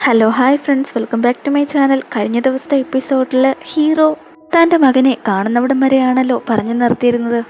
Hello hi friends, welcome back to my channel. കഴിഞ്ഞ ദിവസത്തെ എപ്പിസോഡിൽ ഹീറോ തൻ്റെ മകനെ കാണുന്നവിടം വരെയാണല്ലോ പറഞ്ഞു നിർത്തിയിരുന്നത്.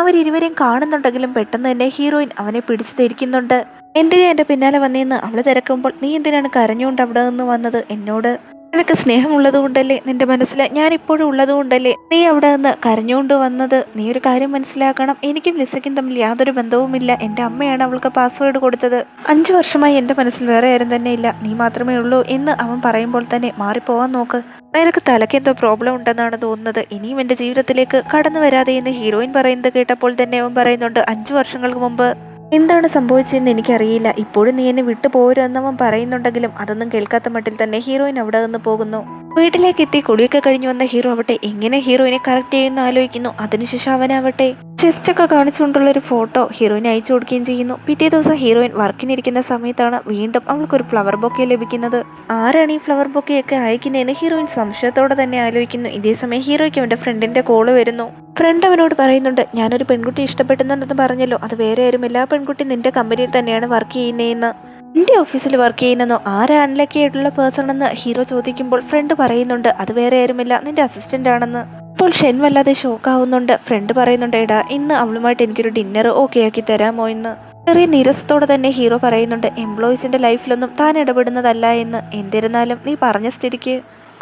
അവരിരുവരെയും കാണുന്നുണ്ടെങ്കിലും പെട്ടെന്ന് തന്നെ ഹീറോയിൻ അവനെ പിടിച്ചു ധരിക്കുന്നുണ്ട്. എന്തിനാ എൻ്റെ പിന്നാലെ വന്നേന്ന് അവൾ തിരക്കുമ്പോൾ, നീ എന്തിനാണ് കരഞ്ഞുകൊണ്ട് അവിടെ നിന്ന് വന്നത്? എന്നോട് നിനക്ക് സ്നേഹമുള്ളത് കൊണ്ടല്ലേ, നിന്റെ മനസ്സിൽ ഞാനിപ്പോഴും ഉള്ളത് കൊണ്ടല്ലേ നീ അവിടെ നിന്ന് കരഞ്ഞുകൊണ്ട് വന്നത്. നീ ഒരു കാര്യം മനസ്സിലാക്കണം, എനിക്കും ലിസയ്ക്കും തമ്മിൽ യാതൊരു ബന്ധവുമില്ല. എൻ്റെ അമ്മയാണ് അവൾക്ക് പാസ്വേഡ് കൊടുത്തത്. 5 വർഷമായി എൻ്റെ മനസ്സിൽ വേറെ ആരും തന്നെ ഇല്ല, നീ മാത്രമേ ഉള്ളൂ എന്ന് അവൻ പറയുമ്പോൾ തന്നെ മാറിപ്പോവാൻ നോക്ക്. നിനക്ക് തലയ്ക്ക് എന്തോ പ്രോബ്ലം ഉണ്ടെന്നാണ് തോന്നുന്നത്. ഇനിയും എൻ്റെ ജീവിതത്തിലേക്ക് കടന്നു വരാതെ എന്ന് ഹീറോയിൻ പറയുന്നത് കേട്ടപ്പോൾ തന്നെ അവൻ പറയുന്നുണ്ട്, 5 വർഷങ്ങൾക്ക് മുമ്പ് എന്താണ് സംഭവിച്ചതെന്ന് എനിക്കറിയില്ല. ഇപ്പോഴും നീ എന്നെ വിട്ടു പോരുമെന്നവൻ പറയുന്നുണ്ടെങ്കിലും അതൊന്നും കേൾക്കാത്ത മട്ടിൽ തന്നെ ഹീറോയിൻ അവിടെ നിന്ന് പോകുന്നു. വീട്ടിലേക്ക് എത്തി കുളിയൊക്കെ കഴിഞ്ഞു വന്ന ഹീറോ ആവട്ടെ എങ്ങനെ ഹീറോയിനെ കറക്റ്റ് ചെയ്യുമെന്ന് ആലോചിക്കുന്നു. അതിനുശേഷം അവനാവട്ടെ ചെസ്റ്റൊക്കെ കാണിച്ചുകൊണ്ടുള്ളൊരു ഫോട്ടോ ഹീറോയിന് അയച്ചു കൊടുക്കുകയും ചെയ്യുന്നു. പിറ്റേ ദിവസം ഹീറോയിൻ വർക്കിനിരിക്കുന്ന സമയത്താണ് വീണ്ടും അവൾക്കൊരു ഫ്ലവർ ബൊക്കെ ലഭിക്കുന്നത്. ആരാണ് ഈ ഫ്ലവർ ബൊക്കെയൊക്കെ അയക്കുന്നതെന്ന് ഹീറോയിൻ സംശയത്തോടെ തന്നെ ആലോചിക്കുന്നു. ഇതേസമയം ഹീറോയ്ക്ക് അവൻ്റെ ഫ്രണ്ടിന്റെ കോള് വരുന്നു. ഫ്രണ്ട് അവനോട് പറയുന്നുണ്ട്, ഞാനൊരു പെൺകുട്ടി ഇഷ്ടപ്പെടുന്നുണ്ടെന്ന് പറഞ്ഞല്ലോ, അത് വേറെ ആരുമില്ല, ആ പെൺകുട്ടി നിന്റെ കമ്പനിയിൽ തന്നെയാണ് വർക്ക് ചെയ്യുന്നതെന്ന്. നിന്റെ ഓഫീസിൽ വർക്ക് ചെയ്യുന്നെന്നോ? ആരാ അൺലക്കി ആയിട്ടുള്ള പേഴ്സൺ എന്ന് ഹീറോ ചോദിക്കുമ്പോൾ ഫ്രണ്ട് പറയുന്നുണ്ട്, അത് വേറെ ആരുമില്ല, നിന്റെ അസിസ്റ്റന്റ് ആണെന്ന്. അപ്പോൾ ഷെൻ വല്ലാതെ ഷോക്കാവുന്നുണ്ട്. ഫ്രണ്ട് പറയുന്നുണ്ട്, എടാ ഇന്ന് അവളുമായിട്ട് എനിക്കൊരു ഡിന്നർ ഓക്കെ ആക്കി തരാമോ എന്ന്. ചെറിയ നീരസത്തോടെ തന്നെ ഹീറോ പറയുന്നുണ്ട്, എംപ്ലോയീസിന്റെ ലൈഫിലൊന്നും താൻ ഇടപെടുന്നതല്ല എന്ന്. എന്നിരുന്നാലും നീ പറഞ്ഞ സ്ഥിതിക്ക്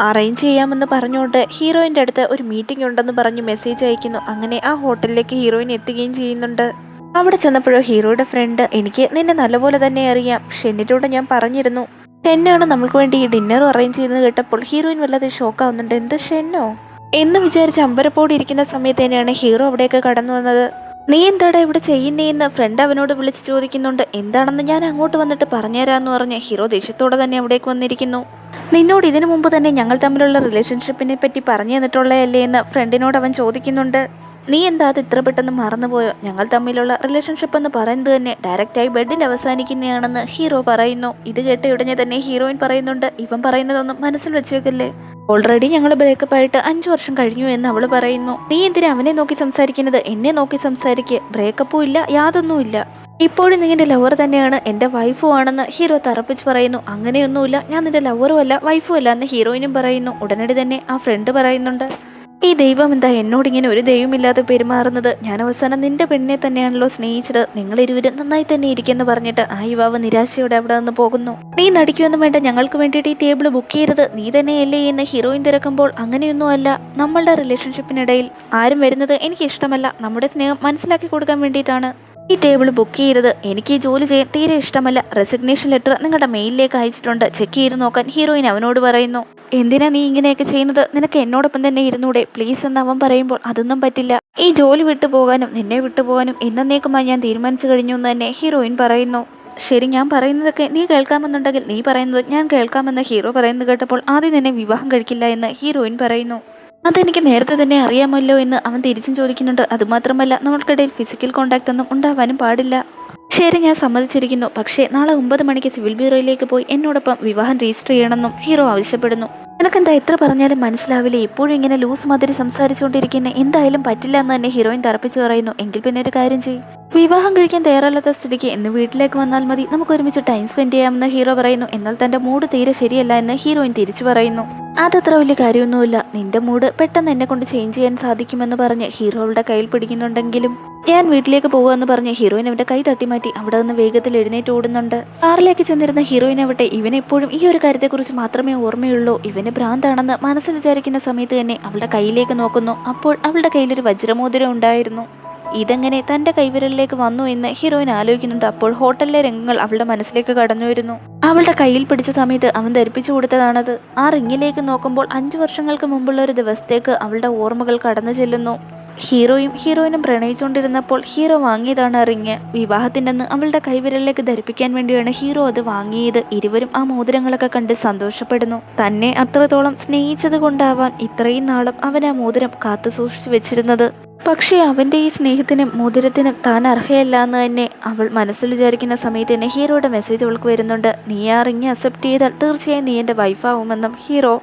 അറേഞ്ച് ചെയ്യാമെന്ന് പറഞ്ഞുകൊണ്ട് ഹീറോയിൻ്റെ അടുത്ത് ഒരു മീറ്റിംഗ് ഉണ്ടെന്ന് പറഞ്ഞ് മെസ്സേജ് അയക്കുന്നു. അങ്ങനെ ആ ഹോട്ടലിലേക്ക് ഹീറോയിൻ എത്തുകയും ചെയ്യുന്നുണ്ട്. അവിടെ ചെന്നപ്പോഴോ ഹീറോയുടെ ഫ്രണ്ട്, എനിക്ക് നിന്നെ നല്ലപോലെ തന്നെ അറിയാം, ഷെന്നിനോട് ഞാൻ പറഞ്ഞിരുന്നു. ഷെന്നാണ് നമ്മൾക്ക് വേണ്ടി ഈ ഡിന്നർ അറേഞ്ച് ചെയ്തെന്ന് കേട്ടപ്പോൾ ഹീറോയിൻ വല്ലാതെ ഷോക്കാവുന്നുണ്ട്. എന്ത് ഷെന്നോ എന്ന് വിചാരിച്ച് അമ്പരപ്പോടെ ഇരിക്കുന്ന സമയത്ത് തന്നെയാണ് ഹീറോ അവിടേക്ക് കടന്നു വന്നത്. നീ എന്താടാ ഇവിടെ ചെയ്യുന്നേന്ന് ഫ്രണ്ട് അവനോട് വിളിച്ച് ചോദിക്കുന്നുണ്ട്. എന്താണെന്ന് ഞാൻ അങ്ങോട്ട് വന്നിട്ട് പറഞ്ഞുതരാമെന്ന് പറഞ്ഞ് ഹീറോ ദേഷ്യത്തോടെ തന്നെ അവിടേക്ക് വന്നിരിക്കുന്നു. നിന്നോട് ഇതിനു മുമ്പ് തന്നെ ഞങ്ങൾ തമ്മിലുള്ള റിലേഷൻഷിപ്പിനെ പറ്റി പറഞ്ഞു തന്നിട്ടുള്ളതല്ലേ എന്ന് ഫ്രണ്ടിനോട് അവൻ ചോദിക്കുന്നുണ്ട്. നീ എന്താ അത് ഇത്ര പെട്ടെന്ന് മറന്നുപോയോ? ഞങ്ങൾ തമ്മിലുള്ള റിലേഷൻഷിപ്പ് എന്ന് പറയുന്നത് തന്നെ ഡയറക്റ്റായി ബെഡിൽ അവസാനിക്കുന്നതാണെന്ന് ഹീറോ പറയുന്നു. ഇത് കേട്ട് ഉടനെ തന്നെ ഹീറോയിൻ പറയുന്നുണ്ട്, ഇവൻ പറയുന്നതൊന്നും മനസ്സിൽ വെച്ചേക്കല്ലേ, ഓൾറെഡി ഞങ്ങൾ ബ്രേക്കപ്പ് ആയിട്ട് 5 വർഷം കഴിഞ്ഞു എന്ന് അവൾ പറയുന്നു. നീ എന്തിനാ അവനെ നോക്കി സംസാരിക്കുന്നത്? എന്നെ നോക്കി സംസാരിക്കുക. ബ്രേക്കപ്പും ഇല്ല, യാതൊന്നുമില്ല. ഇപ്പോഴും നീ എൻ്റെ ലവർ തന്നെയാണ്, എൻ്റെ വൈഫും ആണെന്ന് ഹീറോ തറപ്പിച്ച് പറയുന്നു. അങ്ങനെയൊന്നുമില്ല, ഞാൻ നിന്റെ ലവറും അല്ല വൈഫും അല്ല എന്ന് ഹീറോയിനും പറയുന്നു. ഉടനടി തന്നെ ആ ഫ്രണ്ട് പറയുന്നുണ്ട്, ഈ ദൈവം എന്താ എന്നോടിങ്ങനെ ഒരു ദൈവമില്ലാതെ പെരുമാറുന്നത്? ഞാൻ അവസാനം നിന്റെ പെണ്ണിനെ തന്നെയാണല്ലോ സ്നേഹിച്ചത്, നിങ്ങളിരുവരും നന്നായി തന്നെ ഇരിക്കുമെന്ന് പറഞ്ഞിട്ട് ആ യുവാവ് നിരാശയോടെ അവിടെ നിന്ന് പോകുന്നു. നീ നടിക്കൊന്നും വേണ്ട, ഞങ്ങൾക്ക് വേണ്ടിയിട്ട് ഈ ടേബിൾ ബുക്ക് ചെയ്തത് നീ തന്നെയല്ലേ എന്ന് ഹീറോയിൻ തിരക്കുമ്പോൾ, അങ്ങനെയൊന്നും അല്ല, നമ്മളുടെ റിലേഷൻഷിപ്പിനിടയിൽ ആരും വരുന്നത് എനിക്ക് ഇഷ്ടമല്ല, നമ്മുടെ സ്നേഹം മനസ്സിലാക്കി കൊടുക്കാൻ വേണ്ടിയിട്ടാണ് ഈ ടേബിൾ ബുക്ക് ചെയ്തത്. എനിക്ക് ഈ ജോലി ചെയ്യാൻ തീരെ ഇഷ്ടമല്ല. റെസിഗ്നേഷൻ ലെറ്റർ നിങ്ങളുടെ മെയിലിലേക്ക് അയച്ചിട്ടുണ്ട്, ചെക്ക് ചെയ്ത് നോക്കാൻ ഹീറോയിൻ അവനോട് പറയുന്നു. എന്തിനാ നീ ഇങ്ങനെയൊക്കെ ചെയ്യുന്നത്? നിനക്ക് എന്നോടൊപ്പം തന്നെ ഇരുന്നൂടെ പ്ലീസ് എന്ന് അവൻ പറയുമ്പോൾ, അതൊന്നും പറ്റില്ല, ഈ ജോലി വിട്ടു പോകാനും നിന്നെ വിട്ടുപോകാനും എന്നേക്കുമായി ഞാൻ തീരുമാനിച്ചു കഴിഞ്ഞു എന്ന് തന്നെ ഹീറോയിൻ പറയുന്നു. ശരി, ഞാൻ പറയുന്നതൊക്കെ നീ കേൾക്കാമെന്നുണ്ടെങ്കിൽ നീ പറയുന്നത് ഞാൻ കേൾക്കാമെന്ന് ഹീറോ പറയുന്നത് കേട്ടപ്പോൾ, ആദ്യം നിന്നെ വിവാഹം കഴിക്കില്ല എന്ന് ഹീറോയിൻ പറയുന്നു. അതെനിക്ക് നേരത്തെ തന്നെ അറിയാമല്ലോ എന്ന് അവൻ തിരിച്ചും ചോദിക്കുന്നുണ്ട്. അതുമാത്രമല്ല, നമ്മൾക്കിടയിൽ ഫിസിക്കൽ കോണ്ടാക്ട് ഒന്നും ഉണ്ടാവാനും പാടില്ല. ശരി, ഞാൻ സമ്മതിച്ചിരിക്കുന്നു, പക്ഷേ നാളെ 9 മണിക്ക് സിവിൽ ബ്യൂറോയിലേക്ക് പോയി എന്നോടൊപ്പം വിവാഹം രജിസ്റ്റർ ചെയ്യണമെന്നും ഹീറോ ആവശ്യപ്പെടുന്നു. നിനക്കെന്താ എത്ര പറഞ്ഞാലും മനസ്സിലാവില്ലേ? ഇപ്പോഴും ഇങ്ങനെ ലൂസ് മാതിരി സംസാരിച്ചുകൊണ്ടിരിക്കുന്ന എന്തായാലും പറ്റില്ല എന്ന് തന്നെ ഹീറോയിൻ തറപ്പിച്ച് പറയുന്നു. എങ്കിൽ പിന്നെ ഒരു കാര്യം ചെയ്യും, വിവാഹം കഴിക്കാൻ തയ്യാറല്ലാത്ത സ്ഥിതിക്ക് ഇന്ന് വീട്ടിലേക്ക് വന്നാൽ മതി, നമുക്ക് ഒരുമിച്ച് ടൈം സ്പെൻഡ് ചെയ്യാമെന്ന് ഹീറോ പറയുന്നു. എന്നാൽ തന്റെ മൂഡ് തീരെ ശരിയല്ല എന്ന് ഹീറോയിൻ തിരിച്ചു പറയുന്നു. അതത്ര വലിയ കാര്യമൊന്നുമില്ല, നിന്റെ മൂഡ് പെട്ടെന്ന് എന്നെ കൊണ്ട് ചേഞ്ച് ചെയ്യാൻ സാധിക്കുമെന്ന് പറഞ്ഞ് ഹീറോ അവളുടെ കയ്യിൽ പിടിക്കുന്നുണ്ടെങ്കിലും, ഞാൻ വീട്ടിലേക്ക് പോകുമെന്ന് പറഞ്ഞ് ഹീറോയിൻ അവന്റെ കൈ തട്ടി മാറ്റി അവിടെ നിന്ന് വേഗത്തിൽ എഴുന്നേറ്റ് ഓടുന്നുണ്ട്. കാറിലേക്ക് ചെന്നിരുന്ന ഹീറോയിൻ ആവട്ടെ ഇവനെപ്പോഴും ഈ ഒരു കാര്യത്തെക്കുറിച്ച് മാത്രമേ ഓർമ്മയുള്ളൂ, ഇവന് ഭ്രാന്താണെന്ന് മനസ്സിൽ വിചാരിക്കുന്ന സമയത്ത് തന്നെ അവളുടെ കയ്യിലേക്ക് നോക്കുന്നു. അപ്പോൾ അവളുടെ കയ്യിലൊരു വജ്രമോതിരം ഉണ്ടായിരുന്നു. ഇതെങ്ങനെ തന്റെ കൈവിരലിലേക്ക് വന്നു എന്ന് ഹീറോയിൻ ആലോചിക്കുന്നുണ്ട്. അപ്പോൾ ഹോട്ടലിലെ രംഗങ്ങൾ അവളുടെ മനസ്സിലേക്ക് കടന്നു വരുന്നു. അവളുടെ കയ്യിൽ പിടിച്ച സമയത്ത് അവൻ ധരിപ്പിച്ചു കൊടുത്തതാണത്. ആ റിങ്ങിലേക്ക് നോക്കുമ്പോൾ 5 വർഷങ്ങൾക്ക് മുമ്പുള്ള ഒരു ദിവസത്തേക്ക് അവളുടെ ഓർമ്മകൾ കടന്നു ചെല്ലുന്നു. ഹീറോയിനും പ്രണയിച്ചുകൊണ്ടിരുന്നപ്പോൾ ഹീറോ വാങ്ങിയതാണ് റിങ്. വിവാഹത്തിൻ്റെന്ന് അവളുടെ കൈവിരലിലേക്ക് ധരിപ്പിക്കാൻ വേണ്ടിയാണ് ഹീറോ അത് വാങ്ങിയത്. ഇരുവരും ആ മോതിരങ്ങളൊക്കെ കണ്ട് സന്തോഷപ്പെടുന്നു. തന്നെ അത്രത്തോളം സ്നേഹിച്ചത് കൊണ്ടാവാൻ ഇത്രയും നാളും അവൻ ആ മോതിരം കാത്തു സൂക്ഷിച്ചു വെച്ചിരുന്നത്. പക്ഷേ അവൻ്റെ ഈ സ്നേഹത്തിനും മോതിരത്തിനും താൻ അർഹയല്ല എന്ന് തന്നെ അവൾ മനസ്സിൽ വിചാരിക്കുന്ന സമയത്ത് തന്നെ ഹീറോയുടെ മെസ്സേജ് അവൾക്ക് വരുന്നുണ്ട്. നീ ആ റിങ് അക്സെപ്റ്റ് ചെയ്താൽ തീർച്ചയായും നീ എൻ്റെ വൈഫാവുമെന്നും ഹീറോ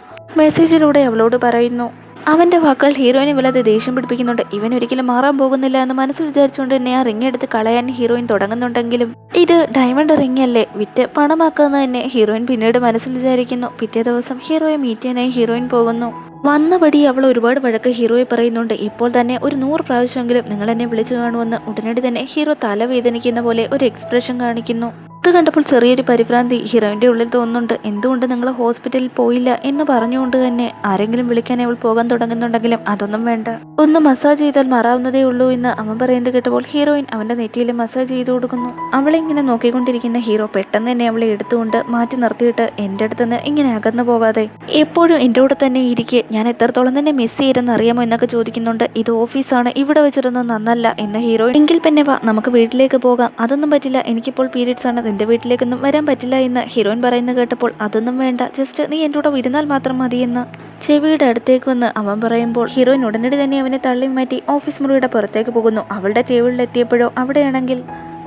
മെസ്സേജിലൂടെ അവളോട് പറയുന്നു. അവന്റെ വാക്കുകൾ ഹീറോയിനെ വല്ലാതെ ദേഷ്യം പിടിപ്പിക്കുന്നുണ്ട്. ഇവൻ ഒരിക്കലും മാറാൻ പോകുന്നില്ല എന്ന് മനസ്സിൽ വിചാരിച്ചുകൊണ്ട് തന്നെ ആ റിങ് എടുത്ത് കളയാൻ ഹീറോയിൻ തുടങ്ങുന്നുണ്ടെങ്കിലും ഇത് ഡയമണ്ട് റിങ് അല്ലേ, വിറ്റ് പണമാക്കുന്നത് തന്നെ ഹീറോയിൻ പിന്നീട് മനസ്സിൽ വിചാരിക്കുന്നു. പിറ്റേ ദിവസം ഹീറോയെ മീറ്റ് ചെയ്യാനായി ഹീറോയിൻ പോകുന്നു. വന്നപടി അവൾ ഒരുപാട് വഴക്ക് ഹീറോയെ പറയുന്നുണ്ട്. ഇപ്പോൾ തന്നെ ഒരു 100 പ്രാവശ്യമെങ്കിലും നിങ്ങൾ എന്നെ വിളിച്ചു കാണുമെന്ന്. ഉടനടി തന്നെ ഹീറോ തലവേദനിക്കുന്ന പോലെ ഒരു എക്സ്പ്രഷൻ കാണിക്കുന്നു. ഇത് കണ്ടപ്പോൾ ചെറിയൊരു പരിഭ്രാന്തി ഹീറോയിന്റെ ഉള്ളിൽ തോന്നുന്നുണ്ട്. എന്തുകൊണ്ട് നിങ്ങൾ ഹോസ്പിറ്റലിൽ പോയില്ല എന്ന് പറഞ്ഞുകൊണ്ട് തന്നെ ആരെങ്കിലും വിളിക്കാൻ അവൾ പോകാൻ തുടങ്ങുന്നുണ്ടെങ്കിലും അതൊന്നും വേണ്ട, ഒന്ന് മസാജ് ചെയ്താൽ മാറാവുന്നതേ ഉള്ളൂ എന്ന് അവൻ പറയുന്നത് കേട്ടപ്പോൾ ഹീറോയിൻ അവന്റെ നെറ്റിയിൽ മസാജ് ചെയ്തു കൊടുക്കുന്നു. അവളെ ഇങ്ങനെ നോക്കിക്കൊണ്ടിരിക്കുന്ന ഹീറോ പെട്ടെന്ന് തന്നെ അവളെ എടുത്തുകൊണ്ട് മാറ്റി നിർത്തിയിട്ട് എന്റെ അടുത്തുനിന്ന് ഇങ്ങനെ അകന്നു പോകാതെ എപ്പോഴും എന്റെ കൂടെ തന്നെ ഇരിക്കെ, ഞാൻ എത്രത്തോളം തന്നെ മിസ് ചെയ്തെന്ന് അറിയാമോ എന്നൊക്കെ ചോദിക്കുന്നുണ്ട്. ഇത് ഓഫീസാണ്, ഇവിടെ വെച്ചിരുന്നത് നന്നല്ല എന്ന് ഹീറോയിൻ. എങ്കിൽ പിന്നെ വാ നമുക്ക് വീട്ടിലേക്ക് പോകാം. അതൊന്നും പറ്റില്ല, എനിക്കിപ്പോൾ പീരീഡ്സ് ആണ്, നിന്റെ വീട്ടിലേക്കൊന്നും വരാൻ പറ്റില്ല എന്ന് ഹീറോയിൻ പറയുന്നത് കേട്ടപ്പോൾ അതൊന്നും വേണ്ട, ജസ്റ്റ് നീ എൻ്റെ കൂടെ ഇരുന്നാൽ മാത്രം മതിയെന്ന് ചെവിയുടെ അടുത്തേക്ക് വന്ന് അവൻ പറയുമ്പോൾ ഹീറോയിൻ ഉടനടി തന്നെ അവനെ തള്ളി മാറ്റി ഓഫീസ് മുറിയുടെ പുറത്തേക്ക് പോകുന്നു. അവളുടെ ടേബിളിൽ എത്തിയപ്പോഴോ അവിടെയാണെങ്കിൽ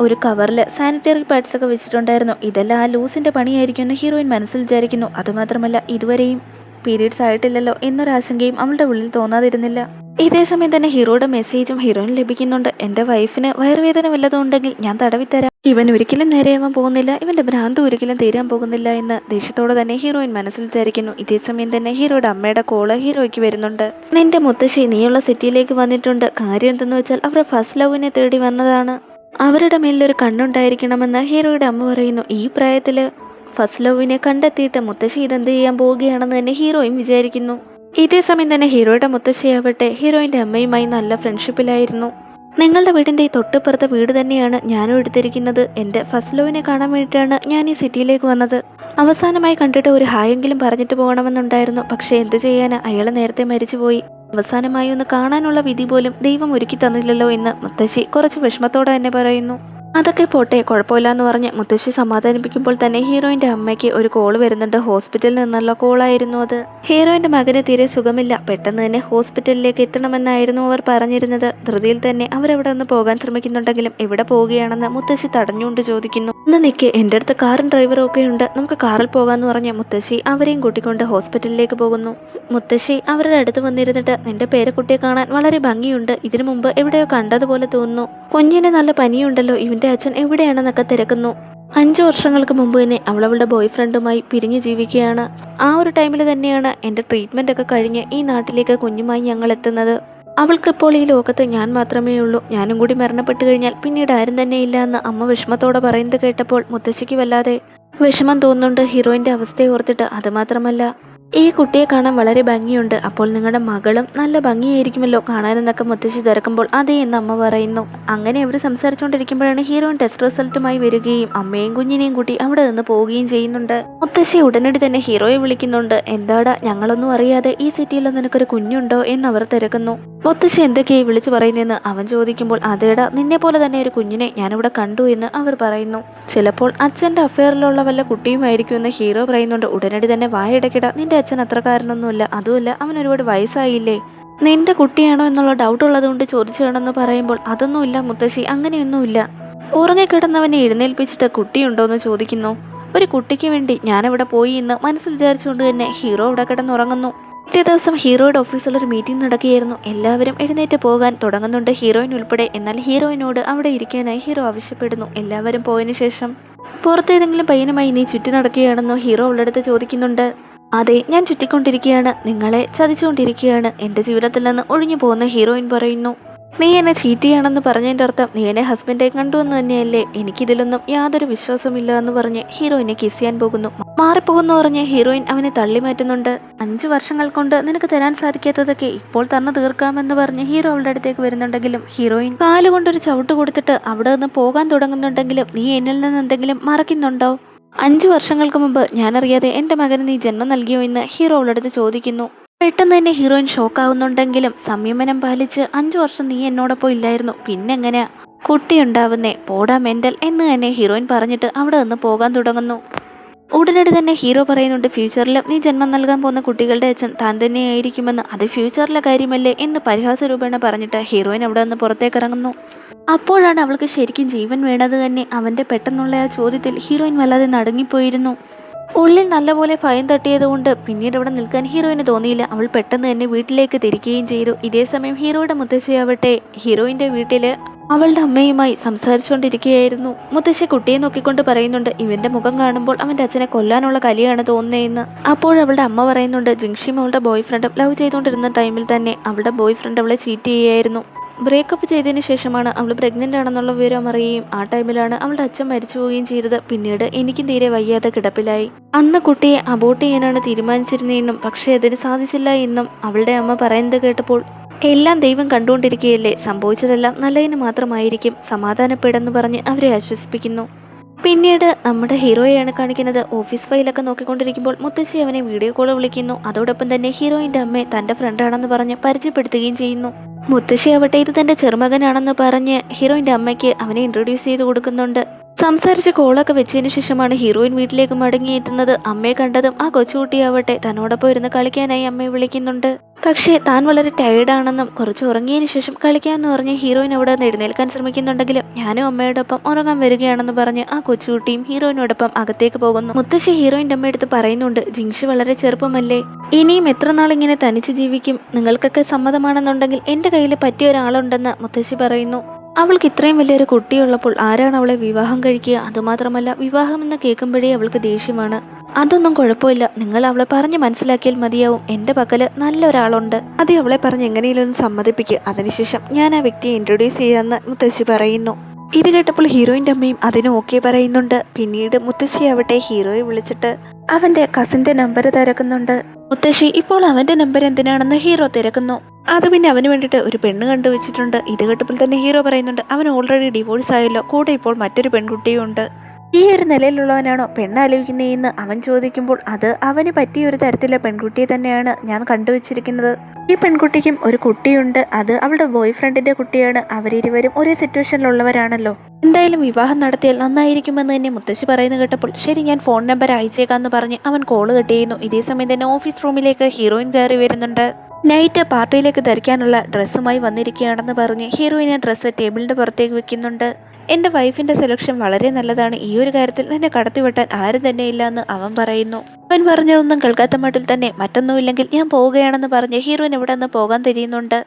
ഒരു കവറിൽ സാനിറ്ററി പാഡ്സ് ഒക്കെ വെച്ചിട്ടുണ്ടായിരുന്നു. ഇതെല്ലാം ആ ലൂസിന്റെ പണിയായിരിക്കും എന്ന് ഹീറോയിൻ മനസ്സിൽ വിചാരിക്കുന്നു. അതുമാത്രമല്ല ഇതുവരെയും പീരീഡ്സ് ആയിട്ടില്ലല്ലോ എന്നൊരാശങ്കയും അവളുടെ ഉള്ളിൽ തോന്നാതിരുന്നില്ല. ഇതേ സമയം തന്നെ ഹീറോയുടെ മെസ്സേജും ഹീറോയിൻ ലഭിക്കുന്നുണ്ട്. എൻ്റെ വൈഫിന് വയറുവേദന വല്ലതും ഉണ്ടെങ്കിൽ ഞാൻ തടവിത്തരാം. ഇവൻ ഒരിക്കലും നേരെയാവാൻ പോകുന്നില്ല, ഇവന്റെ ഭ്രാന്ത് ഒരിക്കലും തീരാൻ പോകുന്നില്ല എന്ന് ദേഷ്യത്തോടെ തന്നെ ഹീറോയിൻ മനസ്സിൽ വിചാരിക്കുന്നു. ഇതേ സമയം തന്നെ ഹീറോയുടെ അമ്മയുടെ കോള് ഹീറോയ്ക്ക് വരുന്നുണ്ട്. നിന്റെ മുത്തശ്ശി നീയുള്ള സിറ്റിയിലേക്ക് വന്നിട്ടുണ്ട്. കാര്യം എന്തെന്ന് വെച്ചാൽ അവരുടെ ഫസ്റ്റ് ലവിനെ തേടി വന്നതാണ്. അവരുടെ മേലൊരു കണ്ണുണ്ടായിരിക്കണമെന്ന് ഹീറോയുടെ അമ്മ പറയുന്നു. ഈ പ്രായത്തില് ഫസ്റ്റ് ലവിനെ കണ്ടെത്തിയിട്ട് മുത്തശ്ശി ഇതെന്ത് ചെയ്യാൻ പോവുകയാണെന്ന് തന്നെ ഹീറോയും വിചാരിക്കുന്നു. ഇതേ സമയം തന്നെ ഹീറോയുടെ മുത്തശ്ശിയാവട്ടെ ഹീറോയിന്റെ അമ്മയുമായി നല്ല ഫ്രണ്ട്ഷിപ്പിലായിരുന്നു. നിങ്ങളുടെ വീടിന്റെ ഈ തൊട്ടിപ്പുറത്തെ വീട് തന്നെയാണ് ഞാനും എടുത്തിരിക്കുന്നത്. എൻ്റെ ഫസ്റ്റ് ലവിനെ കാണാൻ വേണ്ടിയിട്ടാണ് ഞാൻ ഈ സിറ്റിയിലേക്ക് വന്നത്. അവസാനമായി കണ്ടിട്ട് ഒരു ഹായെങ്കിലും പറഞ്ഞിട്ട് പോകണമെന്നുണ്ടായിരുന്നു. പക്ഷെ എന്ത് ചെയ്യാന്, അയാൾ നേരത്തെ മരിച്ചുപോയി. അവസാനമായി ഒന്ന് കാണാനുള്ള വിധി പോലും ദൈവം ഒരുക്കി തന്നില്ലല്ലോ എന്ന് മുത്തശ്ശി കുറച്ച് വിഷമത്തോടെ തന്നെ പറയുന്നു. അതൊക്കെ പോട്ടെ, കുഴപ്പമില്ല എന്ന് പറഞ്ഞ് മുത്തശ്ശി സമാധാനിപ്പിക്കുമ്പോൾ തന്നെ ഹീറോയിന്റെ അമ്മയ്ക്ക് ഒരു കോള് വരുന്നുണ്ട്. ഹോസ്പിറ്റലിൽ നിന്നുള്ള കോളായിരുന്നു അത്. ഹീറോയിന്റെ മകന് തീരെ സുഖമില്ല, പെട്ടെന്ന് തന്നെ ഹോസ്പിറ്റലിലേക്ക് എത്തണമെന്നായിരുന്നു അവർ പറഞ്ഞിരുന്നത്. ധൃതിയിൽ തന്നെ അവരവിടെ നിന്ന് പോകാൻ ശ്രമിക്കുന്നുണ്ടെങ്കിലും എവിടെ പോവുകയാണെന്ന് മുത്തശ്ശി തടഞ്ഞുകൊണ്ട് ചോദിക്കുന്നു. ഒന്ന് നിൽക്ക്, എൻ്റെ അടുത്ത് കാറും ഡ്രൈവറും ഒക്കെ ഉണ്ട്, നമുക്ക് കാറിൽ പോകാമെന്ന് പറഞ്ഞ് മുത്തശ്ശി അവരെയും കൂട്ടിക്കൊണ്ട് ഹോസ്പിറ്റലിലേക്ക് പോകുന്നു. മുത്തശ്ശി അവരുടെ അടുത്ത് വന്നിരുന്നിട്ട് നിന്റെ പേരക്കുട്ടിയെ കാണാൻ വളരെ ഭംഗിയുണ്ട്, ഇതിനു മുമ്പ് എവിടെയോ കണ്ടതുപോലെ തോന്നുന്നു, കുഞ്ഞിന് നല്ല പനിയുണ്ടല്ലോ, ഇവന്റെ അച്ഛൻ എവിടെയാണെന്നൊക്കെ തിരക്കുന്നു. 5 വർഷങ്ങൾക്ക് മുമ്പ് തന്നെ അവളുടെ ബോയ് ഫ്രണ്ടുമായി പിരിഞ്ഞു ജീവിക്കുകയാണ്. ആ ഒരു ടൈമിൽ തന്നെയാണ് എൻ്റെ ട്രീറ്റ്മെൻ്റ് ഒക്കെ കഴിഞ്ഞ് ഈ നാട്ടിലേക്ക് കുഞ്ഞുമായി ഞങ്ങൾ എത്തുന്നത്. അവൾക്കിപ്പോൾ ഈ ലോകത്ത് ഞാൻ മാത്രമേ ഉള്ളൂ, ഞാനും കൂടി മരണപ്പെട്ടു കഴിഞ്ഞാൽ പിന്നീട് ആരും തന്നെ ഇല്ല എന്ന് അമ്മ വിഷമത്തോടെ പറയുന്നത് കേട്ടപ്പോൾ മുത്തശ്ശിക്ക് വല്ലാതെ വിഷമം തോന്നുന്നുണ്ട് ഹീറോയിൻ്റെ അവസ്ഥയെ ഓർത്തിട്ട്. അതുമാത്രമല്ല ഈ കുട്ടിയെ കാണാൻ വളരെ ഭംഗിയുണ്ട്, അപ്പോൾ നിങ്ങളുടെ മകളും നല്ല ഭംഗിയായിരിക്കുമല്ലോ കാണാനെന്നൊക്കെ മുത്തശ്ശി തിരക്കുമ്പോൾ അതേ എന്ന് അമ്മ പറയുന്നു. അങ്ങനെ അവർ സംസാരിച്ചുകൊണ്ടിരിക്കുമ്പോഴാണ് ഹീറോയിൻ ടെസ്റ്റ് റിസൾട്ടുമായി വരികയും അമ്മയും കുഞ്ഞിനെയും കൂട്ടി അവിടെ നിന്ന് പോവുകയും ചെയ്യുന്നുണ്ട്. മുത്തശ്ശി ഉടനടി തന്നെ ഹീറോയെ വിളിക്കുന്നുണ്ട്. എന്താടാ, ഞങ്ങളൊന്നും അറിയാതെ ഈ സിറ്റിയിൽ നിനക്കൊരു കുഞ്ഞുണ്ടോ എന്ന് അവർ തിരക്കുന്നു. മുത്തശ്ശി എന്തൊക്കെയായി വിളിച്ചു പറയുന്നതെന്ന് അവൻ ചോദിക്കുമ്പോൾ അതേടാ, നിന്നെ പോലെ തന്നെ ഒരു കുഞ്ഞിനെ ഞാനിവിടെ കണ്ടു എന്ന് അവർ പറയുന്നു. ചിലപ്പോൾ അച്ഛൻ്റെ അഫെയറിലുള്ള വല്ല കുട്ടിയുമായിരിക്കും എന്ന് ഹീറോ പറയുന്നുണ്ട്. ഉടനടി തന്നെ വായടക്കിട, നിന്റെ അച്ഛൻ അത്രക്കാരനൊന്നുമില്ല, അതുമല്ല അവൻ ഒരുപാട് വയസ്സായില്ലേ, നിന്റെ കുട്ടിയാണോ എന്നുള്ള ഡൗട്ട് ഉള്ളതുകൊണ്ട് ചോദിച്ചതാണെന്ന് പറയുമ്പോൾ അതൊന്നുമില്ല മുത്തശ്ശി, അങ്ങനെയൊന്നുമില്ല. ഉറങ്ങിക്കിടന്നവനെ എഴുന്നേൽപ്പിച്ചിട്ട് കുട്ടിയുണ്ടോയെന്ന് ചോദിക്കുന്നു. ഒരു കുട്ടിക്ക് വേണ്ടി ഞാനിവിടെ പോയി എന്ന് മനസ്സിൽ വിചാരിച്ചുകൊണ്ട് തന്നെ ഹീറോ ഇവിടെ കിടന്നുറങ്ങുന്നു. പിറ്റേ ദിവസം ഹീറോയുടെ ഓഫീസിൽ ഒരു മീറ്റിംഗ് നടക്കുകയായിരുന്നു. എല്ലാവരും എഴുന്നേറ്റ് പോകാൻ തുടങ്ങുന്നുണ്ട്, ഹീറോയിൻ ഉൾപ്പെടെ. എന്നാൽ ഹീറോയിനോട് അവിടെ ഇരിക്കാനായി ഹീറോ ആവശ്യപ്പെടുന്നു. എല്ലാവരും പോയതിനു ശേഷം പുറത്തേതെങ്കിലും പയ്യനുമായി നീ ചുറ്റി നടക്കുകയാണെന്നോ ഹീറോ അവളുടെ ചോദിക്കുന്നുണ്ട്. അതെ, ഞാൻ ചുറ്റിക്കൊണ്ടിരിക്കുകയാണ്, നിങ്ങളെ ചതിച്ചുകൊണ്ടിരിക്കുകയാണ്, എൻ്റെ ജീവിതത്തിൽ നിന്ന് ഒഴിഞ്ഞു പോകുന്ന ഹീറോയിൻ പറയുന്നു. നീ എന്നെ ചീറ്റ് ചെയ്യാണെന്ന് പറഞ്ഞതിൻ്റെ അർത്ഥം നീ എന്നെ ഹസ്ബൻഡായി കണ്ടുവെന്ന് തന്നെയല്ലേ, എനിക്കിതിലൊന്നും യാതൊരു വിശ്വാസമില്ല എന്ന് പറഞ്ഞ് ഹീറോയിനെ കിസ് ചെയ്യാൻ പോകുന്നു. മാറിപ്പോകുന്നു പറഞ്ഞ് ഹീറോയിൻ അവനെ തള്ളി മാറ്റുന്നുണ്ട്. 5 വർഷങ്ങൾ കൊണ്ട് നിനക്ക് തരാൻ സാധിക്കാത്തതൊക്കെ ഇപ്പോൾ തന്നു തീർക്കാമെന്ന് പറഞ്ഞ് ഹീറോ അവളുടെ അടുത്തേക്ക് വരുന്നുണ്ടെങ്കിലും ഹീറോയിൻ കാലുകൊണ്ടൊരു ചവിട്ട് കൊടുത്തിട്ട് അവിടെ നിന്ന് പോകാൻ തുടങ്ങുന്നുണ്ടെങ്കിലും നീ എന്നിൽ നിന്ന് എന്തെങ്കിലും മറക്കുന്നുണ്ടോ? 5 വർഷങ്ങൾക്ക് മുമ്പ് ഞാനറിയാതെ എൻ്റെ മകന് നീ ജന്മം നൽകിയോ എന്ന് ഹീറോ അവളുടെ ചോദിക്കുന്നു. പെട്ടെന്ന് തന്നെ ഹീറോയിൻ ഷോക്കാവുന്നുണ്ടെങ്കിലും സംയമനം പാലിച്ച് 5 വർഷം നീ എന്നോടൊപ്പം ഇല്ലായിരുന്നു, പിന്നെങ്ങനെയാ കുട്ടിയുണ്ടാവുന്നേ, പോടാ മെന്റൽ എന്ന് തന്നെ ഹീറോയിൻ പറഞ്ഞിട്ട് അവിടെ നിന്ന് പോകാൻ തുടങ്ങുന്നു. ഉടനടി തന്നെ ഹീറോ പറയുന്നുണ്ട്, ഫ്യൂച്ചറിലും നീ ജന്മം നൽകാൻ പോകുന്ന കുട്ടികളുടെ അച്ഛൻ താൻ തന്നെയായിരിക്കുമെന്ന്, അത് ഫ്യൂച്ചറിലെ കാര്യമല്ലേ എന്ന് പരിഹാസ രൂപേണ പറഞ്ഞിട്ട് ഹീറോയിൻ അവിടെ നിന്ന് പുറത്തേക്ക് ഇറങ്ങുന്നു. അപ്പോഴാണ് അവൾക്ക് ശരിക്കും ജീവൻ വേണ്ടത് തന്നെ. അവൻ്റെ പെട്ടെന്നുള്ള ആ ചോദ്യത്തിൽ ഹീറോയിൻ വല്ലാതെ നടുങ്ങിപ്പോയിരുന്നു. ഉള്ളിൽ നല്ലപോലെ ഭയം തട്ടിയതുകൊണ്ട് പിന്നീട് അവിടെ നിൽക്കാൻ ഹീറോയിന് തോന്നിയില്ല. അവൾ പെട്ടെന്ന് തന്നെ വീട്ടിലേക്ക് തിരിക്കുകയും ചെയ്തു. ഇതേസമയം ഹീറോയുടെ മുത്തശ്ശിയാവട്ടെ ഹീറോയിന്റെ വീട്ടില് അവളുടെ അമ്മയുമായി സംസാരിച്ചുകൊണ്ടിരിക്കുകയായിരുന്നു. മുത്തശ്ശി കുട്ടിയെ നോക്കിക്കൊണ്ട് പറയുന്നുണ്ട്, ഇവന്റെ മുഖം കാണുമ്പോൾ അവന്റെ അച്ഛനെ കൊല്ലാനുള്ള കലിയാണ് തോന്നുന്നതെന്ന്. അപ്പോഴവളുടെ അമ്മ പറയുന്നുണ്ട്, ജിങ്ഷിയും അവളുടെ ബോയ് ഫ്രണ്ടും ലവ് ചെയ്തുകൊണ്ടിരുന്ന ടൈമിൽ തന്നെ അവളുടെ ബോയ് ഫ്രണ്ട് അവളെ ചീറ്റ് ചെയ്യുകയായിരുന്നു. ബ്രേക്കപ്പ് ചെയ്തതിന് ശേഷമാണ് അവൾ പ്രഗ്നന്റ് ആണെന്നുള്ള വിവരം അറിയുകയും ആ ടൈമിലാണ് അവളുടെ അച്ഛൻ മരിച്ചു പോവുകയും ചെയ്തത്. പിന്നീട് എനിക്കും തീരെ വയ്യാതെ കിടപ്പിലായി. അന്ന് കുട്ടിയെ അബോർട്ട് ചെയ്യാനാണ് തീരുമാനിച്ചിരുന്നതെന്നും പക്ഷേ അതിന് സാധിച്ചില്ല എന്നും അവളുടെ അമ്മ പറയുന്നത് കേട്ടപ്പോൾ എല്ലാം ദൈവം കണ്ടുകൊണ്ടിരിക്കുകയല്ലേ, സംഭവിച്ചതെല്ലാം നല്ലതിന് മാത്രമായിരിക്കും, സമാധാനപ്പെടുന്നു പറഞ്ഞ് അവരെ ആശ്വസിപ്പിക്കുന്നു. പിന്നീട് നമ്മുടെ ഹീറോയെയാണ് കാണിക്കുന്നത്. ഓഫീസ് ഫയലൊക്കെ നോക്കിക്കൊണ്ടിരിക്കുമ്പോൾ മുത്തശ്ശി അവനെ വീഡിയോ കോൾ വിളിക്കുന്നു. അതോടൊപ്പം തന്നെ ഹീറോയിന്റെ അമ്മയെ തന്റെ ഫ്രണ്ടാണെന്ന് പറഞ്ഞ് പരിചയപ്പെടുത്തുകയും ചെയ്യുന്നു. മുത്തശ്ശി ആവട്ടെ ഇത് തന്റെ ചെറുമകനാണെന്ന് പറഞ്ഞ് ഹീറോയിന്റെ അമ്മയ്ക്ക് അവനെ ഇൻട്രൊഡ്യൂസ് ചെയ്ത് കൊടുക്കുന്നുണ്ട്. സംസാരിച്ച് കോളൊക്കെ വെച്ചതിന് ശേഷമാണ് ഹീറോയിൻ വീട്ടിലേക്ക് മടങ്ങിയെത്തുന്നത്. അമ്മയെ കണ്ടതും ആ കൊച്ചുകുട്ടിയാവട്ടെ തന്നോടൊപ്പം ഇരുന്ന് കളിക്കാനായി അമ്മയെ വിളിക്കുന്നുണ്ട്. പക്ഷേ താൻ വളരെ ടയേർഡാണെന്നും കുറച്ച് ഉറങ്ങിയതിന് ശേഷം കളിക്കാമെന്ന് പറഞ്ഞ് ഹീറോയിൻ അവിടെ നിന്ന് എഴുന്നേൽക്കാൻ ശ്രമിക്കുന്നുണ്ടെങ്കിലും ഞാനും അമ്മയോടൊപ്പം ഉറങ്ങാൻ വരികയാണെന്ന് പറഞ്ഞ് ആ കൊച്ചുകുട്ടിയും ഹീറോയിനോടൊപ്പം അകത്തേക്ക് പോകുന്നു. മുത്തശ്ശി ഹീറോയിൻ്റെ അമ്മയെടുത്ത് പറയുന്നുണ്ട്, ജിങ്ഷി വളരെ ചെറുപ്പമല്ലേ, ഇനിയും എത്ര നാളിങ്ങനെ തനിച്ച് ജീവിക്കും, നിങ്ങൾക്കൊക്കെ സമ്മതമാണെന്നുണ്ടെങ്കിൽ എൻ്റെ കയ്യിൽ പറ്റിയ ഒരാളുണ്ടെന്ന് മുത്തശ്ശി പറയുന്നു. അവൾക്ക് ഇത്രയും വലിയൊരു കുട്ടിയുള്ളപ്പോൾ ആരാണ് അവളെ വിവാഹം കഴിക്കുക? അതുമാത്രമല്ല വിവാഹമെന്ന് കേൾക്കുമ്പോഴേ അവൾക്ക് ദേഷ്യമാണ്. അതൊന്നും കുഴപ്പമില്ല, നിങ്ങൾ അവളെ പറഞ്ഞ് മനസ്സിലാക്കിയാൽ മതിയാവും. എൻ്റെ പക്കല് നല്ലൊരാളുണ്ട്, അത് അവളെ പറഞ്ഞ് എങ്ങനെയും സമ്മതിപ്പിക്കുക, അതിനുശേഷം ഞാൻ ആ വ്യക്തിയെ ഇൻട്രൊഡ്യൂസ് ചെയ്യാമെന്ന് മുത്തശ്ശി പറയുന്നു. ഇത് കേട്ടപ്പോൾ ഹീറോയിൻ്റെ അമ്മയും അതിന് ഓക്കെ പറയുന്നുണ്ട്. പിന്നീട് മുത്തശ്ശിയാവട്ടെ ഹീറോയെ വിളിച്ചിട്ട് അവൻ്റെ കസിൻ്റെ നമ്പർ തിരക്കുന്നുണ്ട്. മുത്തശ്ശി ഇപ്പോൾ അവൻ്റെ നമ്പർ എന്തിനാണെന്ന് ഹീറോ തിരക്കുന്നു. അത് പിന്നെ അവന് വേണ്ടിയിട്ട് ഒരു പെണ്ണ് കണ്ടുവച്ചിട്ടുണ്ട്. ഇത് കേട്ടപ്പോൾ തന്നെ ഹീറോ പറയുന്നുണ്ട്, അവൻ ഓൾറെഡി ഡിവോഴ്സ് ആയല്ലോ, കൂടെ ഇപ്പോൾ മറ്റൊരു പെൺകുട്ടിയും ഉണ്ട്. ഈ ഒരു നിലയിലുള്ളവനാണോ പെണ്ണാലോചിക്കുന്നതെന്ന് അവൻ ചോദിക്കുമ്പോൾ അത് അവന് പറ്റിയ ഒരു തരത്തിലെ പെൺകുട്ടിയെ തന്നെയാണ് ഞാൻ കണ്ടുവച്ചിരിക്കുന്നത്. ഈ പെൺകുട്ടിക്കും ഒരു കുട്ടിയുണ്ട്, അത് അവളുടെ ബോയ് ഫ്രണ്ടിന്റെ കുട്ടിയാണ്. അവരിരുവരും ഒരേ സിറ്റുവേഷനിലുള്ളവരാണല്ലോ. എന്തായാലും വിവാഹം നടത്തിയാൽ നന്നായിരിക്കുമെന്ന് തന്നെ മുത്തശ്ശി പറയുന്നത് കേട്ടപ്പോൾ ശരി ഞാൻ ഫോൺ നമ്പർ അയച്ചേക്കാന്ന് പറഞ്ഞ് അവൻ കോള് കട്ട് ചെയ്യുന്നു. ഇതേ സമയം തന്നെ ഓഫീസ് റൂമിലേക്ക് ഹീറോയിൻ കയറി വരുന്നുണ്ട്. നൈറ്റ് പാർട്ടിയിലേക്ക് ധരിക്കാനുള്ള ഡ്രസ്സുമായി വന്നിരിക്കുകയാണെന്ന് പറഞ്ഞ് ഹീറോയിൻ ഡ്രസ്സ് ടേബിളിന്റെ പുറത്തേക്ക് വെക്കുന്നുണ്ട്. എൻ്റെ വൈഫിൻ്റെ സെലക്ഷൻ വളരെ നല്ലതാണ്, ഈ ഒരു കാര്യത്തിൽ എന്നെ കടത്തിവെട്ടാൻ ആരും തന്നെ ഇല്ല എന്ന് അവൻ പറയുന്നു. അവൻ പറഞ്ഞതൊന്നും കേൾക്കാത്ത മട്ടിൽ തന്നെ മറ്റൊന്നുമില്ലെങ്കിൽ ഞാൻ പോവുകയാണെന്ന് പറഞ്ഞ് ഹീറോയിൻ ഇവിടെ നിന്ന് പോകാൻ തിരിയുന്നുണ്ട്.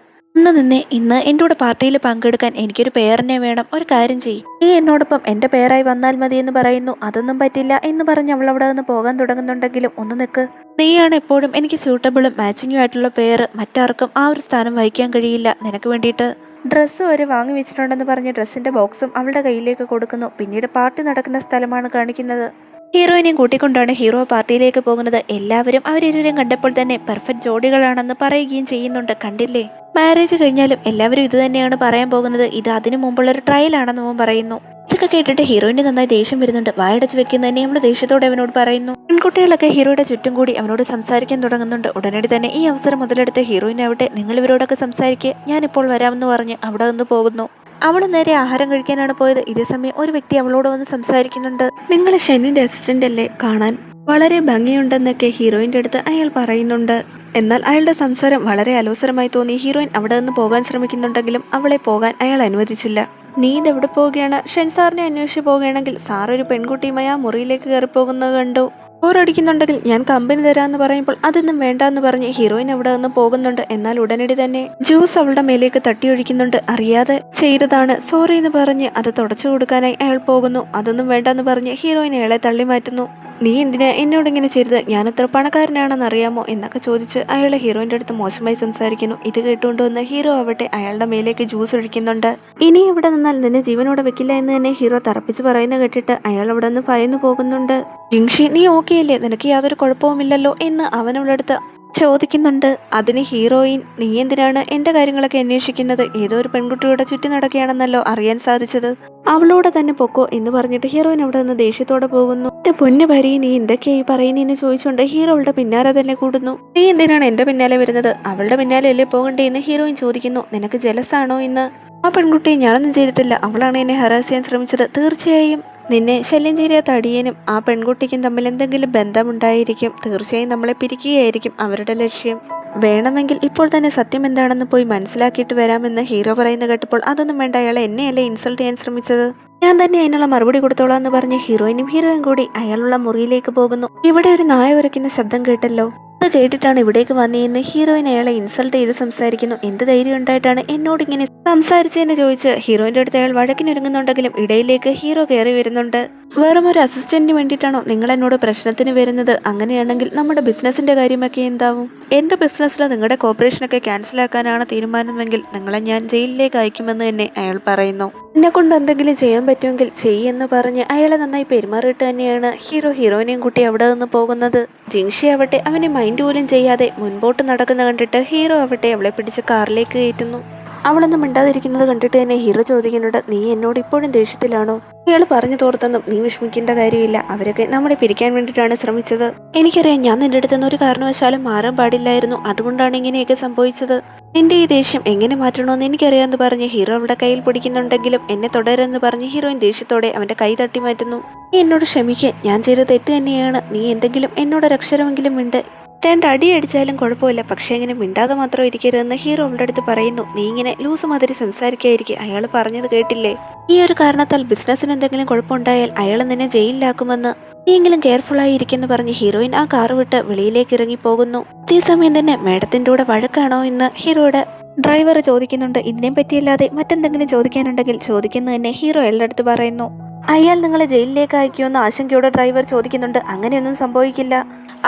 ഇന്ന് എൻ്റെ കൂടെ പാർട്ടിയിൽ പങ്കെടുക്കാൻ എനിക്കൊരു പേരനെ വേണം, ഒരു കാര്യം ചെയ്യും, നീ എന്നോടൊപ്പം എൻ്റെ പേരായി വന്നാൽ മതി എന്ന് പറയുന്നു. അതൊന്നും പറ്റില്ല എന്ന് പറഞ്ഞ് അവൾ അവിടെ നിന്ന് പോകാൻ തുടങ്ങുന്നുണ്ടെങ്കിലും ഒന്ന് നിൽക്ക്, നീയാണ് എപ്പോഴും എനിക്ക് സ്യൂട്ടബിളും മാച്ചിങ്ങും ആയിട്ടുള്ള പേര്, മറ്റാർക്കും ആ ഒരു സ്ഥാനം വഹിക്കാൻ കഴിയില്ല. നിനക്ക് വേണ്ടിയിട്ട് ഡ്രസ്സ് വരെ വാങ്ങി വെച്ചിട്ടുണ്ടെന്ന് പറഞ്ഞ് ഡ്രസ്സിന്റെ ബോക്സും അവളുടെ കയ്യിലേക്ക് കൊടുക്കുന്നു. പിന്നീട് പാർട്ടി നടക്കുന്ന സ്ഥലമാണ് കാണിക്കുന്നത്. ഹീറോയിനെയും കൂട്ടിക്കൊണ്ടാണ് ഹീറോ പാർട്ടിയിലേക്ക് പോകുന്നത്. എല്ലാവരും അവരിരുവരും കണ്ടപ്പോൾ തന്നെ പെർഫെക്റ്റ് ജോഡികളാണെന്ന് പറയുകയും ചെയ്യുന്നുണ്ട്. കണ്ടില്ലേ, മാരേജ് കഴിഞ്ഞാലും എല്ലാവരും ഇത് തന്നെയാണ് പറയാൻ പോകുന്നത്, ഇത് അതിനു മുമ്പുള്ള ഒരു ട്രയൽ ആണെന്ന് അവൻ പറയുന്നു. ഇതൊക്കെ കേട്ടിട്ട് ഹീറോയിന് നന്നായി ദേഷ്യം വരുന്നുണ്ട്. വായടച്ച് വെക്കുന്നതന്നെ അവൾ ദേഷ്യത്തോടെ അവനോട് പറയുന്നു. പെൺകുട്ടികളൊക്കെ ഹീറോയുടെ ചുറ്റും കൂടി അവനോട് സംസാരിക്കാൻ തുടങ്ങുന്നുണ്ട്. ഉടനടി തന്നെ ഈ അവസരം മുതലെടുത്ത് ഹീറോയിൻ ആവട്ടെ നിങ്ങൾ ഇവരോടൊക്കെ സംസാരിക്കുക, ഞാനിപ്പോൾ വരാമെന്ന് പറഞ്ഞ് അവിടെ നിന്ന് പോകുന്നു. അവൾ നേരെ ആഹാരം കഴിക്കാനാണ് പോയത്. ഇതേസമയം ഒരു വ്യക്തി അവളോട് വന്ന് സംസാരിക്കുന്നുണ്ട്. നിങ്ങൾ ഷെന്നിന്റെ അസിസ്റ്റന്റ് അല്ലേ, കാണാൻ വളരെ ഭംഗിയുണ്ടെന്നൊക്കെ ഹീറോയിന്റെ അടുത്ത് അയാൾ പറയുന്നുണ്ട്. എന്നാൽ അയാളുടെ സംസാരം വളരെ അലോസരമായി തോന്നി ഹീറോയിൻ അവിടെ നിന്ന് പോകാൻ ശ്രമിക്കുന്നുണ്ടെങ്കിലും അവളെ പോകാൻ അയാൾ അനുവദിച്ചില്ല. നീ ഇതെവിടെ പോവുകയാണ്? ഷെൻ സാറിനെ അന്വേഷിച്ച് പോവുകയാണെങ്കിൽ സാർ ഒരു പെൺകുട്ടിയുമായി ആ മുറിയിലേക്ക് കയറി പോകുന്നത് കണ്ടു. ബോറടിക്കുന്നുണ്ടെങ്കിൽ ഞാൻ കമ്പനി തരാമെന്ന് പറയുമ്പോൾ അതൊന്നും വേണ്ടാന്ന് പറഞ്ഞ് ഹീറോയിൻ അവിടെ നിന്ന് പോകുന്നുണ്ട്. എന്നാൽ ഉടനടി തന്നെ ജ്യൂസ് അവളുടെ മേലേക്ക് തട്ടിയൊഴിക്കുന്നുണ്ട്. അറിയാതെ ചെയ്തതാണ്, സോറി എന്ന് പറഞ്ഞ് അത് തുടച്ചു കൊടുക്കാനായി അയാൾ പോകുന്നു. അതൊന്നും വേണ്ടെന്ന് പറഞ്ഞ് ഹീറോയിൻ അയാളെ തള്ളി മാറ്റുന്നു. നീ എന്തിനാ എന്നോട് ഇങ്ങനെ ചെയ്തത്, ഞാൻ എത്ര പണക്കാരനാണെന്ന് അറിയാമോ എന്നൊക്കെ ചോദിച്ച് അയാളെ ഹീറോയിൻ്റെ അടുത്ത് മോശമായി സംസാരിക്കുന്നു. ഇത് കേട്ടുകൊണ്ടുവന്ന് ഹീറോ ആവട്ടെ അയാളുടെ മേലേക്ക് ജ്യൂസ് ഒഴിക്കുന്നുണ്ട്. ഇനി ഇവിടെ നിന്നാൽ നിന്നെ ജീവനോടെ വെക്കില്ല എന്ന് തന്നെ ഹീറോ തറപ്പിച്ച് പറയുന്ന കേട്ടിട്ട് അയാൾ അവിടെ നിന്ന് ഭയന്നു പോകുന്നുണ്ട്. ജിങ്ഷി നീ ഓക്കെ അല്ലേ, നിനക്ക് യാതൊരു കുഴപ്പവുമില്ലല്ലോ എന്ന് അവനവളടുത്ത് ചോദിക്കുന്നുണ്ട്. അതിന് ഹീറോയിൻ നീ എന്തിനാണ് എൻ്റെ കാര്യങ്ങളൊക്കെ അന്വേഷിക്കുന്നത്, ഏതോ ഒരു പെൺകുട്ടിയുടെ ചുറ്റി നടക്കുകയാണെന്നല്ലോ അറിയാൻ സാധിച്ചത്, അവളോടെ തന്നെ പൊക്കോ എന്ന് പറഞ്ഞിട്ട് ഹീറോയിൻ അവിടെ നിന്ന് ദേഷ്യത്തോടെ പോകുന്നു. എന്റെ പൊന്നു ഭാര്യ നീ എന്തൊക്കെയായി പറയുന്നതെന്ന് ചോദിച്ചുകൊണ്ട് ഹീറോ അവളുടെ പിന്നാലെ തന്നെ കൂടുന്നു. നീ എന്തിനാണ് എൻ്റെ പിന്നാലെ വരുന്നത്, അവളുടെ പിന്നാലെ അല്ലേ പോകണ്ടേ എന്ന് ഹീറോയിൻ ചോദിക്കുന്നു. നിനക്ക് ജലസാണോ എന്ന്? ആ പെൺകുട്ടി ഞാനൊന്നും ചെയ്തിട്ടില്ല, അവളാണ് എന്നെ ഹറാസ് ചെയ്യാൻ ശ്രമിച്ചത്. തീർച്ചയായും നിന്നെ ശല്യം ചെയ്ത തടിയനും ആ പെൺകുട്ടിക്കും തമ്മിൽ എന്തെങ്കിലും ബന്ധമുണ്ടായിരിക്കും, തീർച്ചയായും നമ്മളെ പിരിക്കുകയായിരിക്കും അവരുടെ ലക്ഷ്യം. വേണമെങ്കിൽ ഇപ്പോൾ തന്നെ സത്യം എന്താണെന്ന് പോയി മനസ്സിലാക്കിയിട്ട് വരാമെന്ന് ഹീറോ പറയുന്ന കേട്ടപ്പോൾ അതൊന്നും വേണ്ട, അയാളെ എന്നെയല്ലേ ഇൻസൾട്ട് ചെയ്യാൻ ശ്രമിച്ചത്, ഞാൻ തന്നെ അതിനുള്ള മറുപടി കൊടുത്തോളാം എന്ന് പറഞ്ഞ് ഹീറോയിനും ഹീറോയും കൂടി അയാളുള്ള മുറിയിലേക്ക് പോകുന്നു. ഇവിടെ ഒരു നായ ഉരയ്ക്കുന്ന ശബ്ദം കേട്ടല്ലോ. അത് കേട്ടിട്ടാണ് ഇവിടേക്ക് വന്നതെന്ന് ഹീറോയിൻ അയാളെ ഇൻസൾട്ട് ചെയ്ത് സംസാരിക്കുന്നു. എന്ത് ധൈര്യം ഉണ്ടായിട്ടാണ് എന്നോട് ഇങ്ങനെ സംസാരിച്ചതെന്ന് ചോദിച്ച് ഹീറോയിന്റെ അടുത്ത് അയാൾ വഴക്കിനൊരുങ്ങുന്നുണ്ടെങ്കിലും ഇടയിലേക്ക് ഹീറോ കയറി വരുന്നുണ്ട്. വെറും ഒരു അസിസ്റ്റന്റിന് വേണ്ടിയിട്ടാണോ നിങ്ങൾ എന്നോട് പ്രശ്നത്തിന് വരുന്നത്? അങ്ങനെയാണെങ്കിൽ നമ്മുടെ ബിസിനസിന്റെ കാര്യമൊക്കെ എന്താവും? എന്റെ ബിസിനസ്സിൽ നിങ്ങളുടെ കോർപ്പറേഷനൊക്കെ ക്യാൻസൽ ആക്കാനാണ് തീരുമാനമെങ്കിൽ നിങ്ങളെ ഞാൻ ജയിലിലേക്ക് അയക്കുമെന്ന് തന്നെ അയാൾ പറയുന്നു. എന്നെ കൊണ്ട് എന്തെങ്കിലും ചെയ്യാൻ പറ്റുമെങ്കിൽ ചെയ്യെന്ന് പറഞ്ഞ് അയാളെ നന്നായി പെരുമാറിയിട്ട് തന്നെയാണ് ഹീറോയിനെയും കൂട്ടി അവിടെ നിന്ന് പോകുന്നത്. ജിൻഷി ആവട്ടെ അവനെ മൈൻഡ് പോലും ചെയ്യാതെ മുൻപോട്ട് നടക്കുന്ന കണ്ടിട്ട് ഹീറോ ആവട്ടെ അവളെ പിടിച്ച് കാറിലേക്ക് കയറ്റുന്നു. അവളൊന്നും മിണ്ടാതിരിക്കുന്നത് കണ്ടിട്ട് തന്നെ ഹീറോ ചോദിക്കുന്നുണ്ട്, നീ എന്നോട് ഇപ്പോഴും ദേഷ്യത്തിലാണോ? ഇയാൾ പറഞ്ഞു തോർത്തൊന്നും നീ വിഷമിക്കേണ്ട കാര്യമില്ല. അവരൊക്കെ നമ്മളെ പിരിക്കാൻ വേണ്ടിയിട്ടാണ് ശ്രമിച്ചത്. എനിക്കറിയാം ഞാൻ നിന്റെ അടുത്തുനിന്ന് ഒരു കാരണവശാലും മാറാൻ പാടില്ലായിരുന്നു. അതുകൊണ്ടാണ് ഇങ്ങനെയൊക്കെ സംഭവിച്ചത്. നിന്റെ ഈ ദേഷ്യം എങ്ങനെ മാറ്റണമെന്ന് എനിക്കറിയാമെന്ന് പറഞ്ഞ് ഹീറോ അവിടെ കയ്യിൽ പിടിക്കുന്നുണ്ടെങ്കിലും എന്നെ തുടരുമെന്ന് പറഞ്ഞ് ഹീറോയിൻ ദേഷ്യത്തോടെ അവന്റെ കൈ തട്ടി മാറ്റുന്നു. നീ എന്നോട് ക്ഷമിക്കുക, ഞാൻ ചെയ്ത തെറ്റ് തന്നെയാണ്. നീ എന്തെങ്കിലും എന്നോടൊരക്ഷരമെങ്കിലും മിണ്ട്. രണ്ടടി അടിച്ചാലും കുഴപ്പമില്ല, പക്ഷെ ഇങ്ങനെ മിണ്ടാതെ മാത്രം ഇരിക്കരുതെന്ന് ഹീറോ അവളുടെ അടുത്ത് പറയുന്നു. നീ ഇങ്ങനെ ലൂസ് മാതിരി സംസാരിക്കായിരിക്കും. അയാൾ പറഞ്ഞത് കേട്ടില്ലേ? ഈ ഒരു കാരണത്താൽ ബിസിനസ്സിന് എന്തെങ്കിലും കുഴപ്പമുണ്ടായാൽ അയാൾ നിന്നെ ജയിലിലാക്കുമെന്ന്. നീയെങ്കിലും കെയർഫുൾ ആയി ഇരിക്കുന്നു പറഞ്ഞ് ഹീറോയിൻ ആ കാറ് വിട്ട് വെളിയിലേക്ക് ഇറങ്ങി പോകുന്നു. അതേസമയം തന്നെ മേഡത്തിന്റെ കൂടെ വഴക്കാണോ എന്ന് ഹീറോയുടെ ഡ്രൈവർ ചോദിക്കുന്നുണ്ട്. ഇതിനെ പറ്റിയല്ലാതെ മറ്റെന്തെങ്കിലും ചോദിക്കാനുണ്ടെങ്കിൽ ചോദിക്കുന്നു തന്നെ ഹീറോ അയാളുടെ അടുത്ത് പറയുന്നു. അയാൾ നിങ്ങളെ ജയിലിലേക്ക് അയക്കുമെന്ന് ആശങ്കയോടെ ഡ്രൈവർ ചോദിക്കുന്നുണ്ട്. അങ്ങനെയൊന്നും സംഭവിക്കില്ല.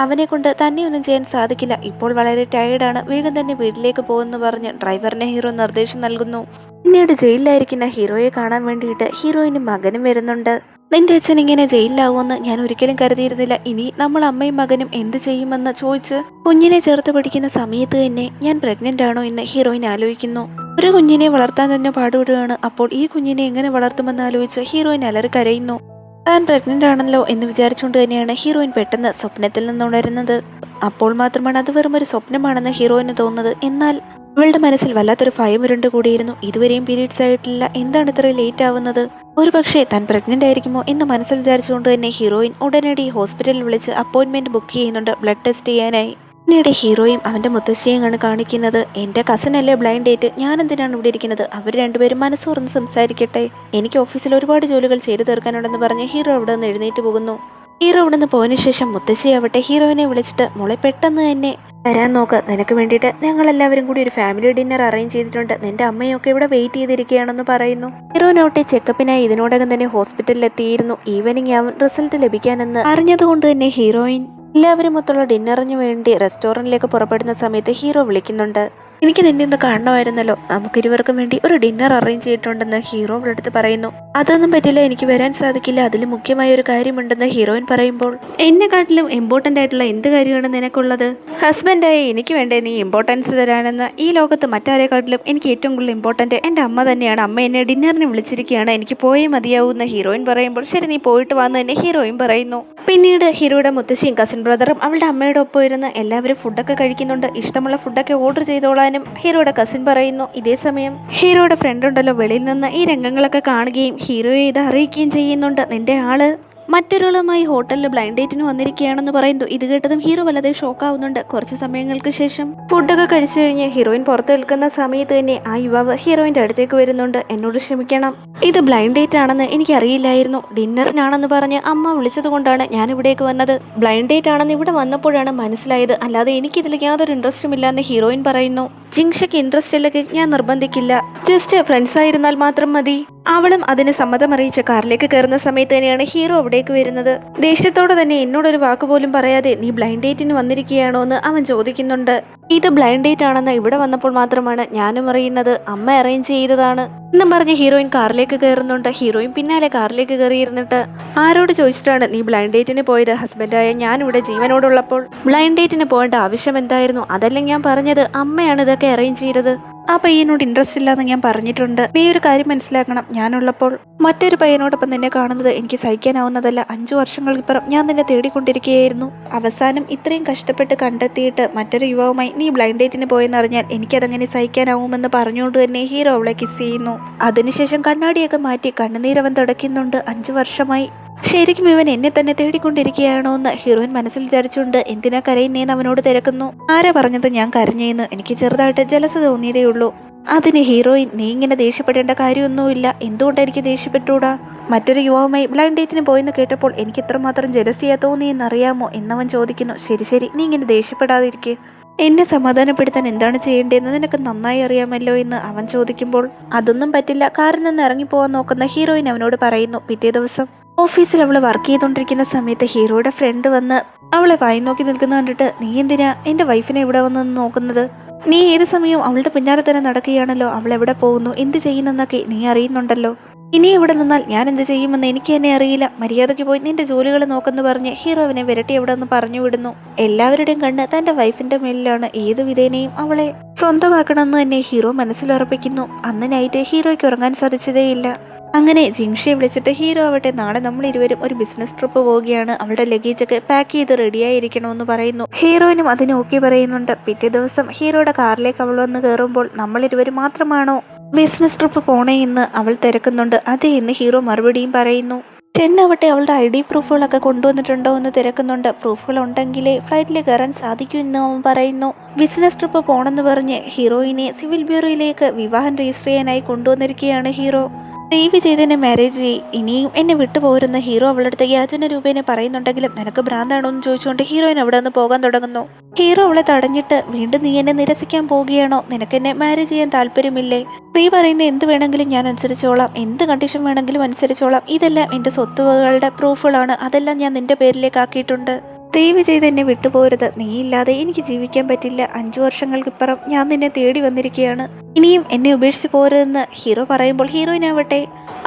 അവനെ കൊണ്ട് തന്നെയൊന്നും ചെയ്യാൻ സാധിക്കില്ല. ഇപ്പോൾ വളരെ ടയേർഡാണ്. വേഗം തന്നെ വീട്ടിലേക്ക് പോകുമെന്ന് പറഞ്ഞ് ഡ്രൈവറിനെ ഹീറോ നിർദ്ദേശം നൽകുന്നു. പിന്നീട് ജയിലിലായിരിക്കുന്ന ഹീറോയെ കാണാൻ വേണ്ടിയിട്ട് ഹീറോയിനും മകനും വരുന്നുണ്ട്. നിന്റെ അച്ഛൻ ഇങ്ങനെ ജയിലിലാവുമെന്ന് ഞാൻ ഒരിക്കലും കരുതിയിരുന്നില്ല. ഇനി നമ്മൾ അമ്മയും മകനും എന്ത് ചെയ്യുമെന്ന് ചോദിച്ച് കുഞ്ഞിനെ ചേർത്ത് പിടിക്കുന്ന സമയത്ത് തന്നെ ഞാൻ പ്രഗ്നന്റ് ആണോ എന്ന് ഹീറോയിൻ ആലോചിക്കുന്നു. ഒരു കുഞ്ഞിനെ വളർത്താൻ തന്നെ പാടുപെടുകയാണ്. അപ്പോൾ ഈ കുഞ്ഞിനെ എങ്ങനെ വളർത്തുമെന്ന് ആലോചിച്ച് ഹീറോയിൻ അലറി കരയുന്നു. താൻ പ്രഗ്നന്റ് ആണല്ലോ എന്ന് വിചാരിച്ചുകൊണ്ട് തന്നെയാണ് ഹീറോയിൻ പെട്ടെന്ന് സ്വപ്നത്തിൽ നിന്നുണരുന്നത്. അപ്പോൾ മാത്രമാണ് അത് വെറും ഒരു സ്വപ്നമാണെന്ന് ഹീറോയിന് തോന്നുന്നത്. എന്നാൽ അവളുടെ മനസ്സിൽ വല്ലാത്തൊരു ഭയം ഉരുണ്ട് കൂടിയിരുന്നു. ഇതുവരെയും പീരീഡ്സ് ആയിട്ടില്ല, എന്താണ് ഇത്ര ലേറ്റ് ആവുന്നത്? ഒരു പക്ഷേ താൻ പ്രഗ്നന്റ് ആയിരിക്കുമോ എന്ന് മനസ്സിൽ വിചാരിച്ചുകൊണ്ട് തന്നെ ഹീറോയിൻ ഉടനടി ഹോസ്പിറ്റലിൽ വിളിച്ച് അപ്പോയിന്റ്മെന്റ് ബുക്ക് ചെയ്യുന്നുണ്ട് ബ്ലഡ് ടെസ്റ്റ് ചെയ്യാനായി. പിന്നീട് ഹീറോയും അവന്റെ മുത്തശ്ശിയെയാണ് കാണിക്കുന്നത്. എന്റെ കസിൻ അല്ലേ ബ്ലൈൻഡ് ഡേറ്റ്, ഞാൻ എന്തിനാണ് ഇവിടെ ഇരിക്കുന്നത്? അവർ രണ്ടുപേരും മനസ്സ് തുറന്ന് സംസാരിക്കട്ടെ. എനിക്ക് ഓഫീസിൽ ഒരുപാട് ജോലികൾ ചെയ്തു തീർക്കാനുണ്ടെന്ന് പറഞ്ഞ് ഹീറോ അവിടെ നിന്ന് എഴുന്നേറ്റ് പോകുന്നു. ഹീറോ അവിടെ നിന്ന് പോയതിനു ശേഷം മുത്തശ്ശിയാവട്ടെ ഹീറോയിനെ വിളിച്ചിട്ട്, മോളെ പെട്ടെന്ന് തന്നെ വരാൻ നോക്ക്. നിനക്ക് വേണ്ടിയിട്ട് ഞങ്ങളെല്ലാവരും കൂടി ഒരു ഫാമിലി ഡിന്നർ അറേഞ്ച് ചെയ്തിട്ടുണ്ട്. നിന്റെ അമ്മയൊക്കെ ഇവിടെ വെയിറ്റ് ചെയ്തിരിക്കുകയാണെന്ന് പറയുന്നു. ഹീറോനോട്ടെ ചെക്കപ്പിനായി ഇതിനോടകം തന്നെ ഹോസ്പിറ്റലിൽ എത്തിയിരുന്നു. ഈവനിങ് ആവും റിസൾട്ട് ലഭിക്കാനെന്ന് അറിഞ്ഞതുകൊണ്ട് തന്നെ ഹീറോയിൻ എല്ലാവരും മൊത്തമുള്ള ഡിന്നറിന് വേണ്ടി റെസ്റ്റോറൻറ്റിലേക്ക് പുറപ്പെടുന്ന സമയത്ത് ഹീറോ വിളിക്കുന്നുണ്ട്. എനിക്ക് നിന്നെ ഒന്ന് കാണണമായിരുന്നല്ലോ, നമുക്കിരുവർക്കും വേണ്ടി ഒരു ഡിന്നർ അറേഞ്ച് ചെയ്തിട്ടുണ്ടെന്ന് ഹീറോ അവളുടെ അടുത്ത് പറയുന്നു. അതൊന്നും പറ്റില്ല, എനിക്ക് വരാൻ സാധിക്കില്ല. അതിൽ മുഖ്യമായ ഒരു കാര്യമുണ്ടെന്ന് ഹീറോയിൻ പറയുമ്പോൾ, എന്നെക്കാട്ടിലും ഇമ്പോർട്ടൻ്റ് ആയിട്ടുള്ള എന്ത് കാര്യമാണ് നിനക്കുള്ളത്? ഹസ്ബൻഡായി എനിക്ക് വേണ്ടേ നീ ഇമ്പോർട്ടൻസ് തരാനെന്ന്? ഈ ലോകത്ത് മറ്റാരെക്കാട്ടിലും എനിക്ക് ഏറ്റവും കൂടുതൽ ഇമ്പോർട്ടൻ്റ് എൻ്റെ അമ്മ തന്നെയാണ്. അമ്മ എന്നെ ഡിന്നറിന് വിളിച്ചിരിക്കുകയാണ്, എനിക്ക് പോയേ മതിയാവൂന്ന് ഹീറോയിൻ പറയുമ്പോൾ, ശരി നീ പോയിട്ട് വന്ന് തന്നെ ഹീറോയിൻ പറയുന്നു. പിന്നീട് ഹീറോയുടെ മുത്തശ്ശിയും കസിൻ ബ്രദറും അവളുടെ അമ്മയുടെ ഒപ്പം ഇരുന്ന് എല്ലാവരും ഫുഡൊക്കെ കഴിക്കുന്നുണ്ട്. ഇഷ്ടമുള്ള ഫുഡൊക്കെ ഓർഡർ ചെയ്തോളാനും ഹീറോയുടെ കസിൻ പറയുന്നു. ഇതേ സമയം ഹീറോയുടെ ഫ്രണ്ട് ഉണ്ടല്ലോ വെളിയിൽ നിന്ന് ഈ രംഗങ്ങളൊക്കെ കാണുകയും ഹീറോയെ ഇത് അറിയിക്കുകയും ചെയ്യുന്നുണ്ട്. നിന്റെ ആള് മറ്റൊരാളുമായി ഹോട്ടലിൽ ബ്ലൈൻഡ് ഡേറ്റിന് വന്നിരിക്കുകയാണെന്ന് പറയുന്നു. ഇത് കേട്ടതും ഹീറോ വല്ലാതെ ഷോക്കാവുന്നുണ്ട്. കുറച്ച് സമയങ്ങൾക്ക് ശേഷം ഫുഡൊക്കെ കഴിച്ചു കഴിഞ്ഞ് ഹീറോയിൻ പുറത്ത് നിൽക്കുന്ന സമയത്ത് തന്നെ ആ യുവാവ് ഹീറോയിന്റെ അടുത്തേക്ക് വരുന്നുണ്ട്. എന്നോട് ക്ഷമിക്കണം, ഇത് ബ്ലൈൻഡ് ഡേറ്റ് ആണെന്ന് എനിക്ക് അറിയില്ലായിരുന്നു. ഡിന്നറിനാണെന്ന് പറഞ്ഞ് അമ്മ വിളിച്ചത് കൊണ്ടാണ് ഞാൻ ഇവിടേക്ക് വന്നത്. ബ്ലൈൻഡ് ഡേറ്റ് ആണെന്ന് ഇവിടെ വന്നപ്പോഴാണ് മനസ്സിലായത്, അല്ലാതെ എനിക്കിതിൽ യാതൊരു ഇൻട്രസ്റ്റും ഇല്ലാന്ന് ഹീറോയിൻ പറയുന്നു. ജിങ്ഷയ്ക്ക് ഇൻട്രസ്റ്റ് ഇല്ലെങ്കിൽ ഞാൻ നിർബന്ധിക്കില്ല, ജസ്റ്റ് ഫ്രണ്ട്സ് ആയിരുന്നാൽ മാത്രം മതി. അവളും അതിന് സമ്മതം അറിയിച്ച് കാറിലേക്ക് കയറുന്ന സമയത്ത് തന്നെയാണ് ഹീറോ അവിടേക്ക് വരുന്നത്. ദേഷ്യത്തോടെ തന്നെ എന്നോടൊരു വാക്ക് പോലും പറയാതെ നീ ബ്ലൈൻഡ് ഡേറ്റിന് വന്നിരിക്കുകയാണോ എന്ന് അവൻ ചോദിക്കുന്നുണ്ട്. ഇത് ബ്ലൈൻഡ് ഡേറ്റ് ആണെന്ന് ഇവിടെ വന്നപ്പോൾ മാത്രമാണ് ഞാനും അറിയുന്നത്, അമ്മ അറേഞ്ച് ചെയ്തതാണ് എന്നും പറഞ്ഞ് ഹീറോയിൻ കാറിലേക്ക് കയറുന്നുണ്ട്. ഹീറോയിൻ പിന്നാലെ കാറിലേക്ക് കയറിയിരുന്നിട്ട്, ആരോട് ചോദിച്ചിട്ടാണ് നീ ബ്ലൈൻഡ് ഡേറ്റിന് പോയത്? ഹസ്ബൻഡായ ഞാനിവിടെ ജീവനോടുള്ളപ്പോൾ ബ്ലൈൻഡ് ഡേറ്റിന് പോകേണ്ട ആവശ്യം എന്തായിരുന്നു? അതല്ല ഞാൻ പറഞ്ഞത്, അമ്മയാണ് ഇതൊക്കെ അറേഞ്ച് ചെയ്തത്. ആ പയ്യനോട് ഇൻട്രസ്റ്റ് ഇല്ലാന്ന് ഞാൻ പറഞ്ഞിട്ടുണ്ട്. നീ ഒരു കാര്യം മനസ്സിലാക്കണം, ഞാനുള്ളപ്പോൾ മറ്റൊരു പയ്യനോടൊപ്പം നിന്നെ കാണുന്നത് എനിക്ക് സഹിക്കാനാവുന്നതല്ല. 5 വർഷങ്ങൾക്കിപ്പുറം ഞാൻ നിന്നെ തേടിക്കൊണ്ടിരിക്കുകയായിരുന്നു. അവസാനം ഇത്രയും കഷ്ടപ്പെട്ട് കണ്ടെത്തിയിട്ട് മറ്റൊരു യുവാവുമായി നീ ബ്ലൈൻഡ് ഡേറ്റിന് പോയെന്നറിഞ്ഞാൽ എനിക്കതങ്ങനെ സഹിക്കാനാവുമെന്ന് പറഞ്ഞുകൊണ്ട് തന്നെ ഹീറോ അവളെ കിസ് ചെയ്യുന്നു. അതിനുശേഷം കണ്ണാടിയൊക്കെ മാറ്റി കണ്ണുനീരവൻ തുടയ്ക്കുന്നുണ്ട്. 5 വർഷമായി ശരിക്കും ഇവൻ എന്നെ തന്നെ തേടിക്കൊണ്ടിരിക്കുകയാണോ എന്ന് ഹീറോയിൻ മനസ്സിൽ വിചാരിച്ചുകൊണ്ട് എന്തിനാ കരയുന്നേന്ന് അവനോട് തിരക്കുന്നു. ആരാ പറഞ്ഞത് ഞാൻ കരഞ്ഞേന്ന്? എനിക്ക് ചെറുതായിട്ട് ജലസ തോന്നിയതേ ഉള്ളൂ. അതിന് ഹീറോയിൻ, നീ ഇങ്ങനെ ദേഷ്യപ്പെടേണ്ട കാര്യമൊന്നുമില്ല. എന്തുകൊണ്ട് എനിക്ക് ദേഷ്യപ്പെട്ടൂടാ? മറ്റൊരു യുവാവുമായി ബ്ലൈൻഡ് ഡേറ്റിന് പോയെന്ന് കേട്ടപ്പോൾ എനിക്ക് ഇത്രമാത്രം ജലസിയാ തോന്നിയെന്നറിയാമോ എന്നവൻ ചോദിക്കുന്നു. ശരി ശരി, നീ ഇങ്ങനെ ദേഷ്യപ്പെടാതിരിക്കെ. എന്നെ സമാധാനപ്പെടുത്താൻ എന്താണ് ചെയ്യേണ്ടതെന്ന് നിനക്ക് നന്നായി അറിയാമല്ലോ എന്ന് അവൻ ചോദിക്കുമ്പോൾ അതൊന്നും പറ്റില്ല, കാറിൽ നിന്ന് ഇറങ്ങിപ്പോവാൻ നോക്കുന്ന ഹീറോയിൻ അവനോട് പറയുന്നു. പിറ്റേ ദിവസം ഓഫീസിൽ അവൾ വർക്ക് ചെയ്തുകൊണ്ടിരിക്കുന്ന സമയത്ത് ഹീറോയുടെ ഫ്രണ്ട് വന്ന് അവളെ വായി നോക്കി നിൽക്കുന്ന കണ്ടിട്ട്, നീ എന്തിനാ എൻ്റെ വൈഫിനെ ഇവിടെ വന്ന് നോക്കുന്നത്? നീ ഏത് സമയവും അവളുടെ പിന്നാലെ തന്നെ നടക്കുകയാണല്ലോ. അവൾ എവിടെ പോകുന്നു, എന്ത് ചെയ്യുന്നെന്നൊക്കെ നീ അറിയുന്നുണ്ടല്ലോ. ഇനി ഇവിടെ നിന്നാൽ ഞാൻ എന്ത് ചെയ്യുമെന്ന് എനിക്ക് തന്നെ അറിയില്ല. മര്യാദയ്ക്ക് പോയി നിന്റെ ജോലികൾ നോക്കെന്ന് പറഞ്ഞ് ഹീറോ അവനെ വിരട്ടി എവിടെ നിന്ന് പറഞ്ഞു വിടുന്നു. എല്ലാവരുടെയും കണ്ണ് തന്റെ വൈഫിന്റെ മേലിലാണ്. ഏത് വിധേനയും അവളെ സ്വന്തമാക്കണമെന്ന് തന്നെ ഹീറോ മനസ്സിലുറപ്പിക്കുന്നു. അന്ന് നൈറ്റ് ഹീറോയ്ക്ക് ഉറങ്ങാൻ സാധിച്ചതേയില്ല. അങ്ങനെ ജിങ്ഷിയെ വിളിച്ചിട്ട് ഹീറോ ആവട്ടെ, നാളെ നമ്മൾ ഇരുവരും ഒരു ബിസിനസ് ട്രിപ്പ് പോവുകയാണ്, അവളുടെ ലഗേജൊക്കെ പാക്ക് ചെയ്ത് റെഡിയായിരിക്കണമെന്ന് പറയുന്നു. ഹീറോയിനും അതിന് ഓക്കെ പറയുന്നുണ്ട്. പിറ്റേ ദിവസം ഹീറോയുടെ കാറിലേക്ക് അവൾ വന്ന് കയറുമ്പോൾ, നമ്മൾ ഇരുവരും മാത്രമാണോ ബിസിനസ് ട്രിപ്പ് പോണേ എന്ന് അവൾ തിരക്കുന്നുണ്ട്. അതേ എന്ന് ഹീറോ മറുപടിയും പറയുന്നു. ടെന്നാവട്ടെ അവളുടെ ID പ്രൂഫുകളൊക്കെ കൊണ്ടുവന്നിട്ടുണ്ടോ എന്ന് തിരക്കുന്നുണ്ട്. പ്രൂഫുകൾ ഉണ്ടെങ്കിലേ ഫ്ലൈറ്റിൽ കയറാൻ സാധിക്കൂ എന്ന് അവൻ പറയുന്നു. ബിസിനസ് ട്രിപ്പ് പോണെന്ന് പറഞ്ഞ് ഹീറോയിനെ സിവിൽ ബ്യൂറോയിലേക്ക് വിവാഹം രജിസ്റ്റർ ചെയ്യാനായി കൊണ്ടുവന്നിരിക്കുകയാണ് ഹീറോ. ദയവ് ചെയ്ത് എന്നെ മാരേജ് ചെയ്യ്, ഇനിയും എന്നെ വിട്ടുപോരുന്ന ഹീറോ അവളുടെ അടുത്ത് യാചന രൂപേനെ പറയുന്നുണ്ടെങ്കിലും നിനക്ക് ഭ്രാന്താണോ എന്ന് ചോദിച്ചുകൊണ്ട് ഹീറോയിൻ അവിടെ നിന്ന് പോകാൻ തുടങ്ങുന്നു. ഹീറോ അവളെ തടഞ്ഞിട്ട്, വീണ്ടും നീ എന്നെ നിരസിക്കാൻ പോവുകയാണോ? നിനക്ക് എന്നെ മാരേജ് ചെയ്യാൻ താല്പര്യമില്ലേ? നീ പറയുന്ന എന്ത് വേണമെങ്കിലും ഞാൻ അനുസരിച്ചോളാം, എന്ത് കണ്ടീഷൻ വേണമെങ്കിലും അനുസരിച്ചോളാം. ഇതെല്ലാം എൻ്റെ സ്വത്തുവകകളുടെ പ്രൂഫുകളാണ്, അതെല്ലാം ഞാൻ നിന്റെ പേരിലേക്ക് ആക്കിയിട്ടുണ്ട്. ദയവ് ചെയ്ത് എന്നെ വിട്ടുപോരുത്. നീയില്ലാതെ എനിക്ക് ജീവിക്കാൻ പറ്റില്ല. 5 വർഷങ്ങൾക്കിപ്പുറം ഞാൻ നിന്നെ തേടി വന്നിരിക്കുകയാണ്. ഇനിയും എന്നെ ഉപേക്ഷിച്ച് പോരുതെന്ന് ഹീറോ പറയുമ്പോൾ ഹീറോയിനാവട്ടെ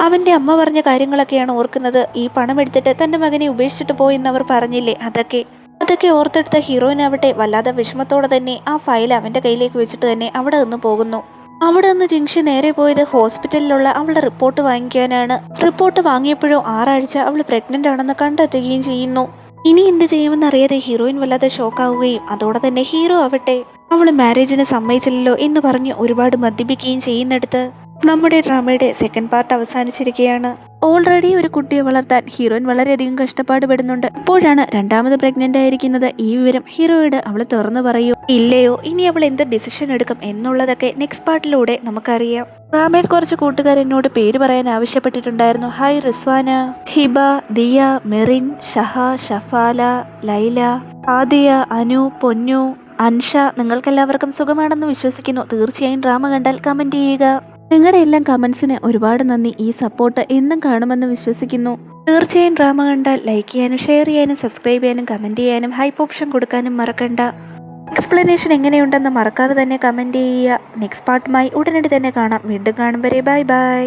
അവൻ്റെ അമ്മ പറഞ്ഞ കാര്യങ്ങളൊക്കെയാണ് ഓർക്കുന്നത്. ഈ പണം എടുത്തിട്ട് തൻ്റെ മകനെ ഉപേക്ഷിച്ചിട്ട് പോയെന്ന് അവർ പറഞ്ഞില്ലേ, അതൊക്കെ ഓർത്തെടുത്ത ഹീറോയിനാവട്ടെ വല്ലാതെ വിഷമത്തോടെ തന്നെ ആ ഫയൽ അവൻ്റെ കയ്യിലേക്ക് വെച്ചിട്ട് തന്നെ അവിടെ നിന്ന് പോകുന്നു. അവിടെ നിന്ന് ജിങ്ഷി നേരെ പോയത് ഹോസ്പിറ്റലിലുള്ള അവളുടെ റിപ്പോർട്ട് വാങ്ങിക്കാനാണ്. റിപ്പോർട്ട് വാങ്ങിയപ്പോഴോ 6 ആഴ്ച അവൾ പ്രഗ്നന്റ് ആണെന്ന് കണ്ടെത്തുകയും ചെയ്യുന്നു. ഇനി എന്ത് ചെയ്യുമെന്നറിയാതെ ഹീറോയിൻ വല്ലാതെ ഷോക്കാവുകയും അതോടെ തന്നെ ഹീറോ ആവട്ടെ അവള് മാരേജിന് സമ്മതിച്ചില്ലല്ലോ എന്ന് പറഞ്ഞ് ഒരുപാട് മദ്യപിക്കുകയും ചെയ്യുന്നിടത്ത് നമ്മുടെ ഡ്രാമയുടെ സെക്കൻഡ് പാർട്ട് അവസാനിച്ചിരിക്കുകയാണ്. ഓൾറെഡി ഒരു കുട്ടിയെ വളർത്താൻ ഹീറോയിൻ വളരെയധികം കഷ്ടപ്പാട് പെടുന്നുണ്ട്. അപ്പോഴാണ് രണ്ടാമത് പ്രഗ്നന്റ് ആയിരിക്കുന്നത്. ഈ വിവരം ഹീറോയോട് അവൾ തുറന്നു പറയൂ ഇല്ലയോ, ഇനി അവൾ എന്ത് ഡിസിഷൻ എടുക്കും എന്നുള്ളതൊക്കെ നെക്സ്റ്റ് പാർട്ടിലൂടെ നമുക്കറിയാം. ഡ്രാമയിൽ കുറച്ച് കൂട്ടുകാർ എന്നോട് പേര് പറയാൻ ആവശ്യപ്പെട്ടിട്ടുണ്ടായിരുന്നു. ഹായ് റിസ്വാന, ഹിബ, ദിയ, മെറിൻ, ഷഹ, ഷഫാല, ലൈല, ആദിയ, അനു, പൊന്നു, അൻഷ. നിങ്ങൾക്കെല്ലാവർക്കും സുഖമാണെന്ന് വിശ്വസിക്കുന്നു. തീർച്ചയായും ഡ്രാമ കണ്ടാൽ കമന്റ് ചെയ്യുക. നിങ്ങളുടെ എല്ലാം കമന്റ്സിന് ഒരുപാട് നന്ദി. ഈ സപ്പോർട്ട് എന്നും കാണുമെന്ന് വിശ്വസിക്കുന്നു. തീർച്ചയായും ഡ്രാമ കണ്ടാൽ ലൈക്ക് ചെയ്യാനും ഷെയർ ചെയ്യാനും സബ്സ്ക്രൈബ് ചെയ്യാനും കമന്റ് ചെയ്യാനും ഹൈപ്പ് ഓപ്ഷൻ കൊടുക്കാനും മറക്കണ്ട. എക്സ്പ്ലനേഷൻ എങ്ങനെയുണ്ടെന്ന് മറക്കാതെ തന്നെ കമന്റ് ചെയ്യുക. നെക്സ്റ്റ് പാർട്ടുമായി ഉടനടി തന്നെ കാണാം. വീണ്ടും കാണും വരെ ബൈ ബൈ.